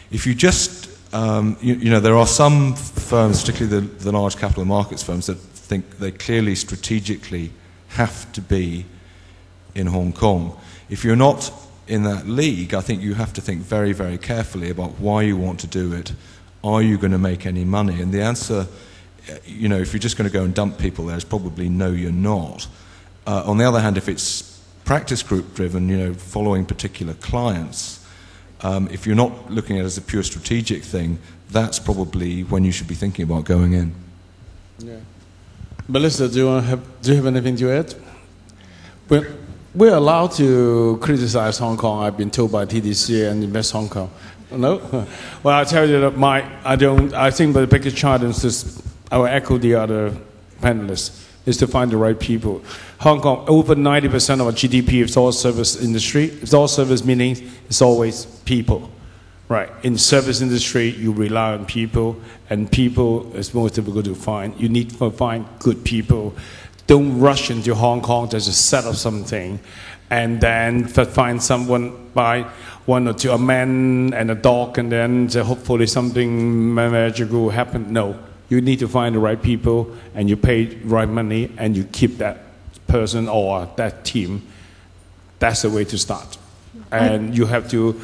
If you just, there are some firms, particularly the large capital markets firms, that think they clearly strategically have to be in Hong Kong. If you're not in that league, I think you have to think very, very carefully about why you want to do it. Are you going to make any money? And the answer, if you're just going to go and dump people there, is probably no, you're not. On the other hand, if it's practice group driven, following particular clients, if you're not looking at it as a pure strategic thing, that's probably when you should be thinking about going in. Yeah. Melissa, do you have anything to add? We're allowed to criticize Hong Kong, I've been told by TDC and Invest Hong Kong. No? Well, I tell you that I think the biggest challenge is, I will echo the other panelists, is to find the right people. Hong Kong, over 90% of our GDP is all service industry. It's all service, meaning it's always people. Right. In service industry, you rely on people, and people is more difficult to find. You need to find good people. Don't rush into Hong Kong just to set up something and then find someone, by 1 or 2, a man and a dog, and then hopefully something magical will happen. No, you need to find the right people, and you pay the right money, and you keep that person or that team. That's the way to start. And you have to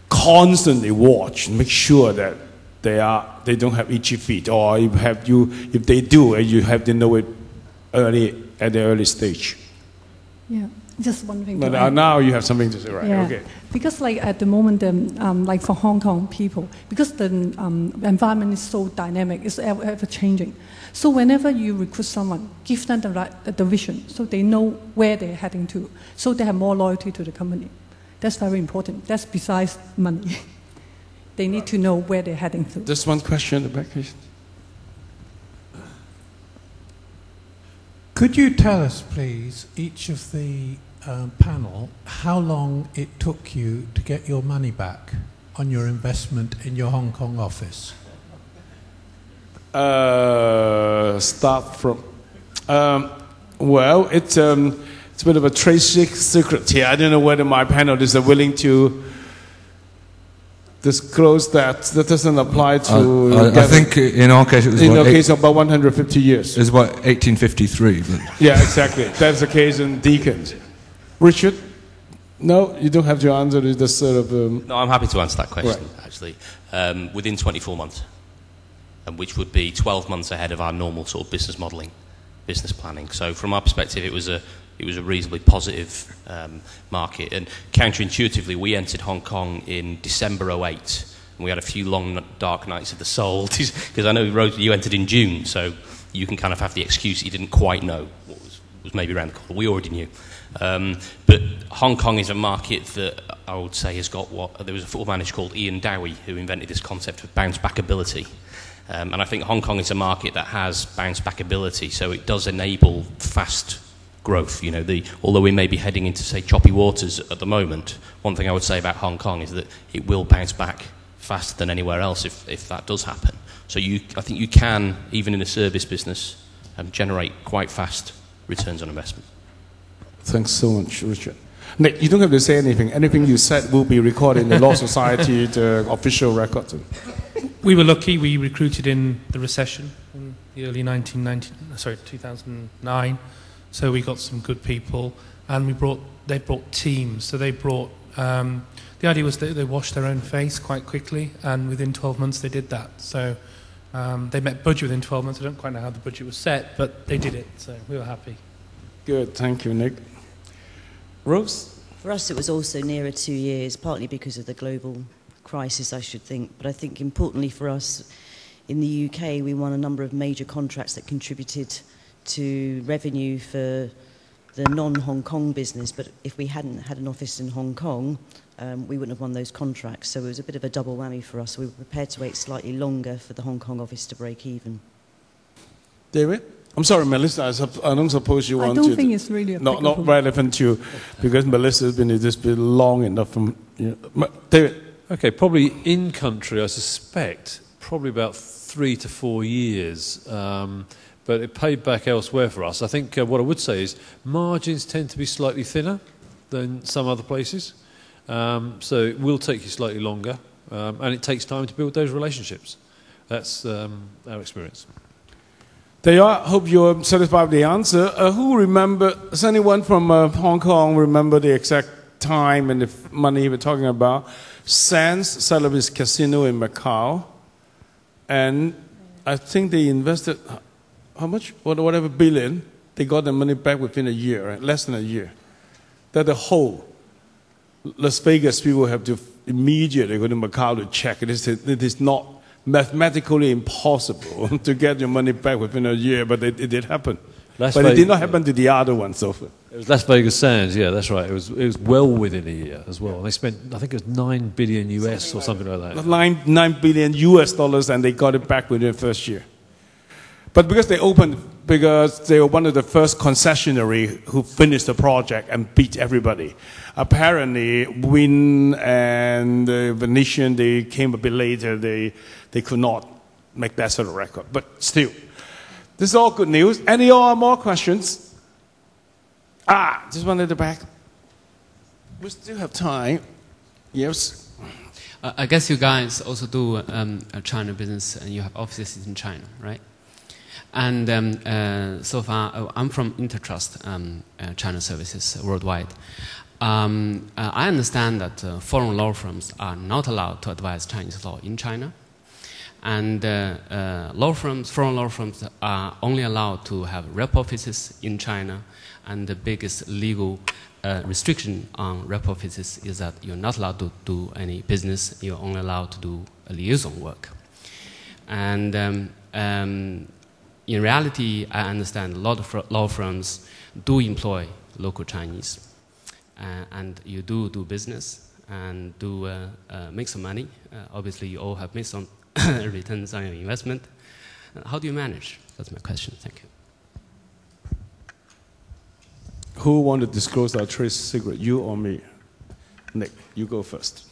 constantly watch and make sure that they don't have itchy feet, or if they do, you have to know it at the early stage. Yeah. Just one thing. But now you have something to say, right? Yeah. Okay. Because like at the moment, like for Hong Kong people, because the environment is so dynamic, it's ever changing. So whenever you recruit someone, give them the vision, so they know where they're heading to, so they have more loyalty to the company. That's very important. That's besides money. They need to know where they're heading to. Just one question in the back, please. Could you tell us, please, each of the panel, how long it took you to get your money back on your investment in your Hong Kong office? Start from. Well, it's a bit of a trade secret here. I don't know whether my panelists are willing to disclose that. That doesn't apply to. I think in our case it was. In our case, about 150 years. It was about 1853. But. Yeah, exactly. That's the case in Deacons. Richard, no, you don't have to answer this sort of. No, I'm happy to answer that question. Right. Actually, within 24 months, which would be 12 months ahead of our normal sort of business modelling, business planning. So from our perspective, it was a reasonably positive market. And counterintuitively, we entered Hong Kong in December 2008, and we had a few long, dark nights of the soul, because I know, Rose, you entered in June, so you can kind of have the excuse that you didn't quite know what was maybe around the corner. We already knew. But Hong Kong is a market that I would say has got there was a football manager called Ian Dowie who invented this concept of bounce back ability. And I think Hong Kong is a market that has bounce back ability, so it does enable fast growth. You know, although we may be heading into, say, choppy waters at the moment, one thing I would say about Hong Kong is that it will bounce back faster than anywhere else if that does happen. So I think you can, even in a service business, generate quite fast returns on investment. Thanks so much, Richard. Nick, you don't have to say anything. Anything you said will be recorded in the Law Society, the official record. We were lucky. We recruited in the recession in the early 2009. So we got some good people, and they brought teams. So they brought. The idea was that they washed their own face quite quickly, and within 12 months they did that. So they met budget within 12 months. I don't quite know how the budget was set, but they did it. So we were happy. Good, thank you, Nick. Rose? For us, it was also nearer 2 years, partly because of the global crisis, I should think. But I think importantly for us, in the UK, we won a number of major contracts that contributed to revenue for the non-Hong Kong business. But if we hadn't had an office in Hong Kong, we wouldn't have won those contracts. So it was a bit of a double whammy for us. We were prepared to wait slightly longer for the Hong Kong office to break even. David? I'm sorry, Melissa, I don't suppose you want to... I don't think it's really applicable. Not relevant to you, because Melissa's been in this bit long enough from... David? Okay, probably in country, I suspect, probably about 3 to 4 years. But it paid back elsewhere for us. I think what I would say is margins tend to be slightly thinner than some other places. So it will take you slightly longer. And it takes time to build those relationships. That's our experience. There you are. Hope you're satisfied with the answer. Who does anyone from Hong Kong remember the exact time and the money we're talking about? Sands set up his casino in Macau. And I think they invested, how much? Whatever billion. They got the money back within a year, right? Less than a year. That the whole Las Vegas people have to immediately go to Macau to check. It is not mathematically impossible to get your money back within a year, but it did happen. But it did not happen to the other one so far. It was Las Vegas Sands, yeah, that's right. It was well within a year as well. And they spent, I think it was $9 billion US or something like that. $9 billion US, and they got it back within the first year. But because they were one of the first concessionary who finished the project and beat everybody. Apparently, Huen and Venetian, they came a bit later. They could not make that sort of record. But still, this is all good news. Any more questions? Just one at the back. We still have time. Yes. I guess you guys also do a China business, and you have offices in China, right? And so far, I'm from Intertrust China Services worldwide. I understand that foreign law firms are not allowed to advise Chinese law in China. And foreign law firms are only allowed to have rep offices in China, and the biggest legal restriction on rep offices is that you're not allowed to do any business. You're only allowed to do liaison work. And in reality, I understand a lot of law firms do employ local Chinese, and you do business and do make some money. Obviously, you all have made some returns on your investment. How do you manage? That's my question. Thank you. Who want to disclose our trade secret, you or me? Nick, you go first.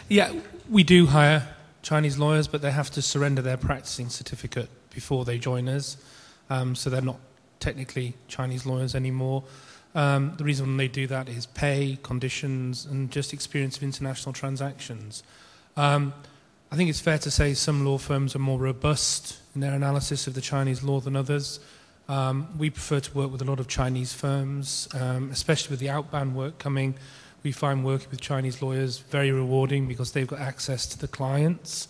Yeah, we do hire Chinese lawyers, but they have to surrender their practicing certificate before they join us. So they're not technically Chinese lawyers anymore. The reason they do that is pay, conditions, and just experience of international transactions. I think it's fair to say some law firms are more robust in their analysis of the Chinese law than others. We prefer to work with a lot of Chinese firms, especially with the outbound work coming. We find working with Chinese lawyers very rewarding because they've got access to the clients.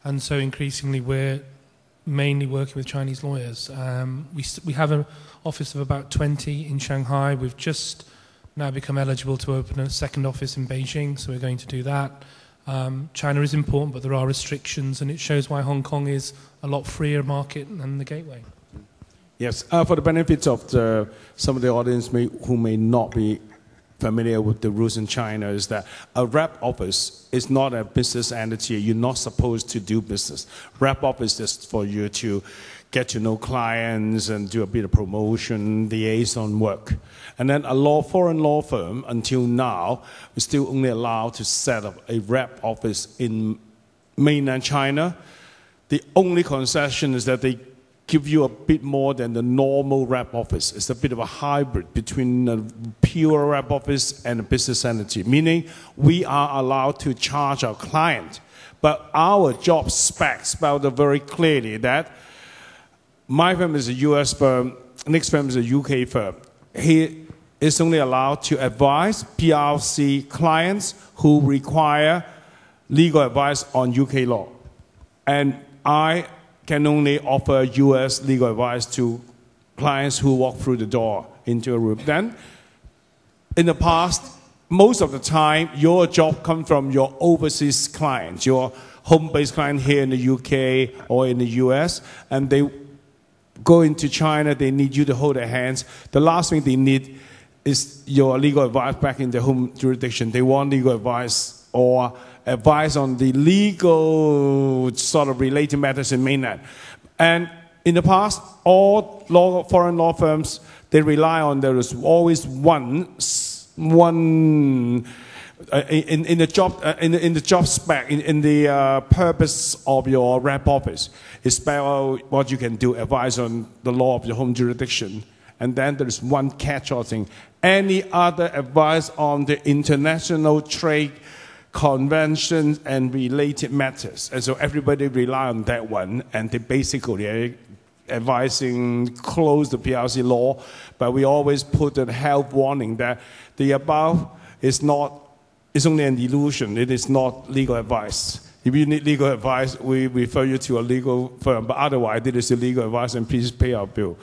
And so increasingly we're mainly working with Chinese lawyers. We have an office of about 20 in Shanghai. We've just now become eligible to open a second office in Beijing, so we're going to do that. China is important, but there are restrictions, and it shows why Hong Kong is a lot freer market than the gateway. Yes, for the benefit of some of the audience who may not be familiar with the rules in China, is that a rep office is not a business entity. You're not supposed to do business. Rep office is for you to get to know clients and do a bit of promotion, liaison work. And then foreign law firm, until now, we're still only allowed to set up a rep office in mainland China. The only concession is that they give you a bit more than the normal rep office. It's a bit of a hybrid between a pure rep office and a business entity, meaning we are allowed to charge our client. But our job specs spelled out very clearly that my firm is a US firm, Nick's firm is a UK firm. He is only allowed to advise PRC clients who require legal advice on UK law. And I can only offer US legal advice to clients who walk through the door into a room. Then, in the past, most of the time, your job comes from your overseas clients, your home-based client here in the UK or in the US, and they go into China, they need you to hold their hands. The last thing they need is your legal advice back in their home jurisdiction. They want legal advice or advice on the legal sort of related matters in mainland. And in the past, all foreign law firms, they rely on there is always one in the job spec, in the purpose of your rep office, is spell out what you can do, advise on the law of your home jurisdiction. And then there is one catch-all thing. Any other advice on the international trade conventions and related matters. And so everybody rely on that one, and they basically are advising close the PRC law, but we always put a health warning that the above is only an illusion. It is not legal advice. If you need legal advice, we refer you to a legal firm, but otherwise, this is legal advice and please pay our bill.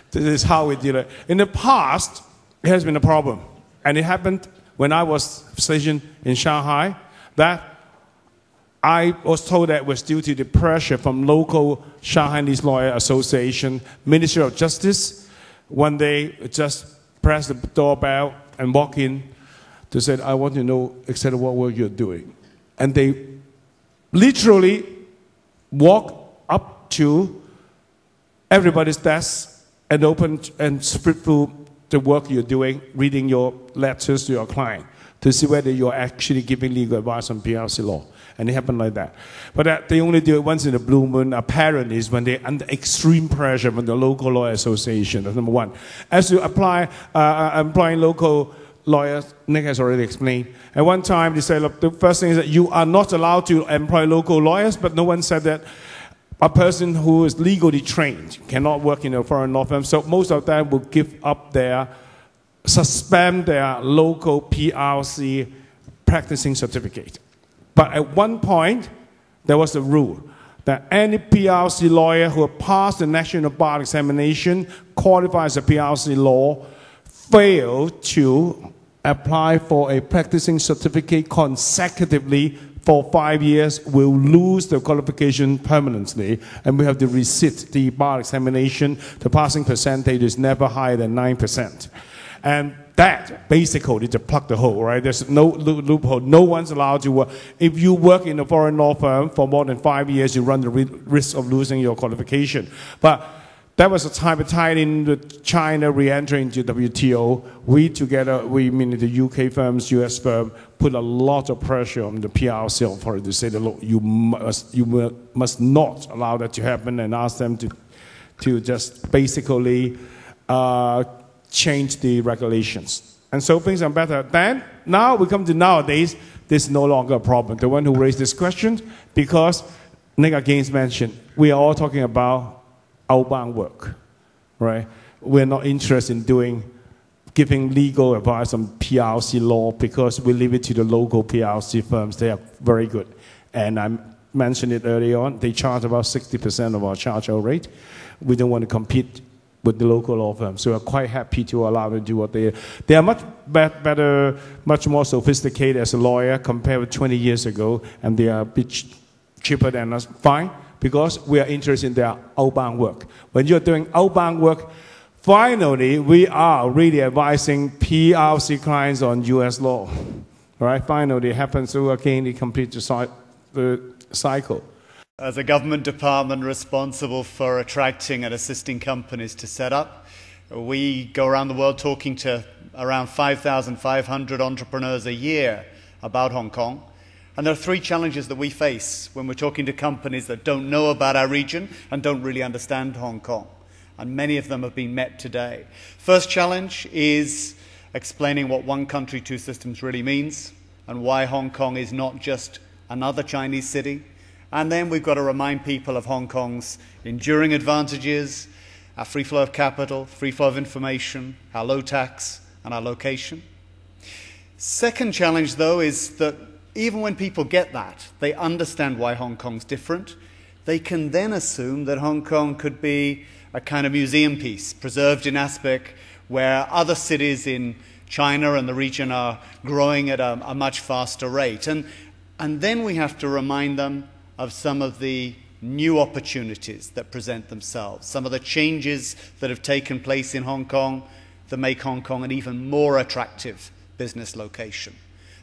This is how we deal it. In the past, it has been a problem, and it happened when I was stationed in Shanghai, that I was told that it was due to the pressure from local Shanghainese Lawyer Association, Ministry of Justice, when they just press the doorbell and walk in to say, I want to know exactly what work you're doing. And they literally walk up to everybody's desk and open and split through the work you're doing, reading your letters to your client to see whether you're actually giving legal advice on PRC law. And it happened like that. But they only do it once in a blue moon, apparently, is when they're under extreme pressure from the local lawyer association. That's number one. As to employing local lawyers, Nick has already explained. At one time, they said, look, the first thing is that you are not allowed to employ local lawyers, but no one said that a person who is legally trained cannot work in a foreign law firm. So most of them will suspend their local PRC practicing certificate. But at one point, there was a rule that any PRC lawyer who passed the National Bar examination, qualifies as a PRC law, fail to apply for a practicing certificate consecutively for 5 years will lose the qualification permanently, and we have to resit the bar examination. The passing percentage is never higher than 9%. And that basically to plug the hole, right? There's no loophole. No one's allowed to work. If you work in a foreign law firm for more than 5 years, you run the risk of losing your qualification. But that was a time tied in with China re-entering into WTO. We together, we meaning the UK firms, US firm, put a lot of pressure on the PRC authority to say that, look, you must not allow that to happen, and ask them to just basically change the regulations. And so things are better. Then, now we come to nowadays, this is no longer a problem. The one who raised this question, because Nick again mentioned, we are all talking about outbound work, right? We're not interested in giving legal advice on PRC law, because we leave it to the local PRC firms. They are very good. And I mentioned it earlier on, they charge about 60% of our charge-out rate. We don't want to compete with the local law firms. So we're quite happy to allow them to do what they are much better, much more sophisticated as a lawyer compared with 20 years ago, and they are a bit cheaper than us. Fine, because we are interested in their outbound work. When you're doing outbound work, finally, we are really advising PRC clients on US law. All right, finally it happens, so again, they complete the cycle. As a government department responsible for attracting and assisting companies to set up, we go around the world talking to around 5,500 entrepreneurs a year about Hong Kong. And there are three challenges that we face when we're talking to companies that don't know about our region and don't really understand Hong Kong. And many of them have been met today. First challenge is explaining what one country, two systems really means, and why Hong Kong is not just another Chinese city. And then we've got to remind people of Hong Kong's enduring advantages, our free flow of capital, free flow of information, our low tax, and our location. Second challenge, though, is that even when people get that, they understand why Hong Kong's different, they can then assume that Hong Kong could be a kind of museum piece, preserved in aspect, where other cities in China and the region are growing at a much faster rate. And then we have to remind them of some of the new opportunities that present themselves, some of the changes that have taken place in Hong Kong that make Hong Kong an even more attractive business location.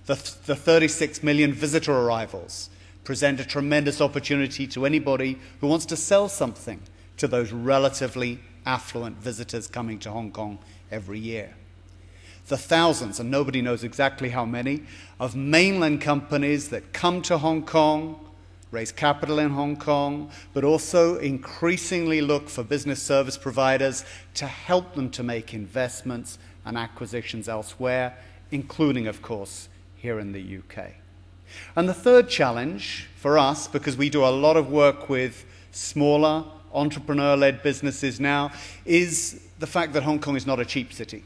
The 36 million visitor arrivals present a tremendous opportunity to anybody who wants to sell something to those relatively affluent visitors coming to Hong Kong every year. The thousands, and nobody knows exactly how many, of mainland companies that come to Hong Kong, raise capital in Hong Kong, but also increasingly look for business service providers to help them to make investments and acquisitions elsewhere, including, of course, here in the UK. And the third challenge for us, because we do a lot of work with smaller, entrepreneur-led businesses now, is the fact that Hong Kong is not a cheap city.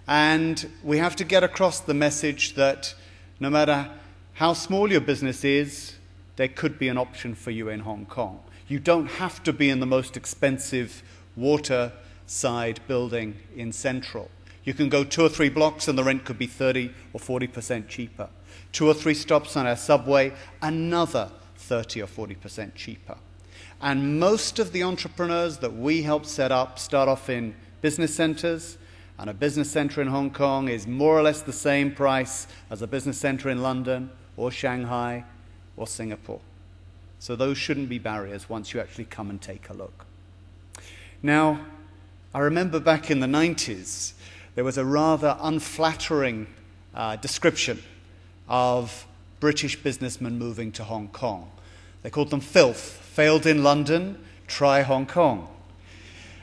And we have to get across the message that no matter how small your business is, there could be an option for you in Hong Kong. You don't have to be in the most expensive waterside building in Central. You can go 2 or 3 blocks and the rent could be 30 or 40% cheaper. 2 or 3 stops on our subway, another 30 or 40% cheaper. And most of the entrepreneurs that we help set up start off in business centers, and a business center in Hong Kong is more or less the same price as a business center in London or Shanghai or Singapore. So those shouldn't be barriers once you actually come and take a look. Now, I remember back in the 90s, there was a rather unflattering description of British businessmen moving to Hong Kong. They called them filth. Failed in London, try Hong Kong.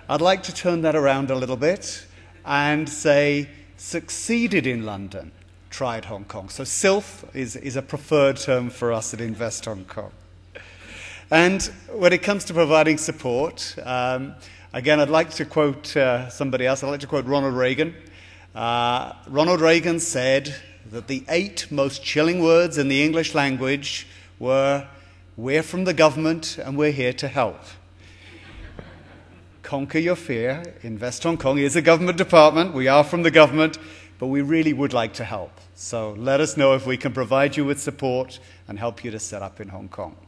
I'd like to turn that around a little bit and say succeeded in London, tried Hong Kong. So SILF is a preferred term for us at Invest Hong Kong. And when it comes to providing support, again, I'd like to quote somebody else. I'd like to quote Ronald Reagan. Ronald Reagan said that the 8 most chilling words in the English language were, "We're from the government and we're here to help." conquer your fear. Invest Hong Kong is a government department. We are from the government, but we really would like to help. So let us know if we can provide you with support and help you to set up in Hong Kong.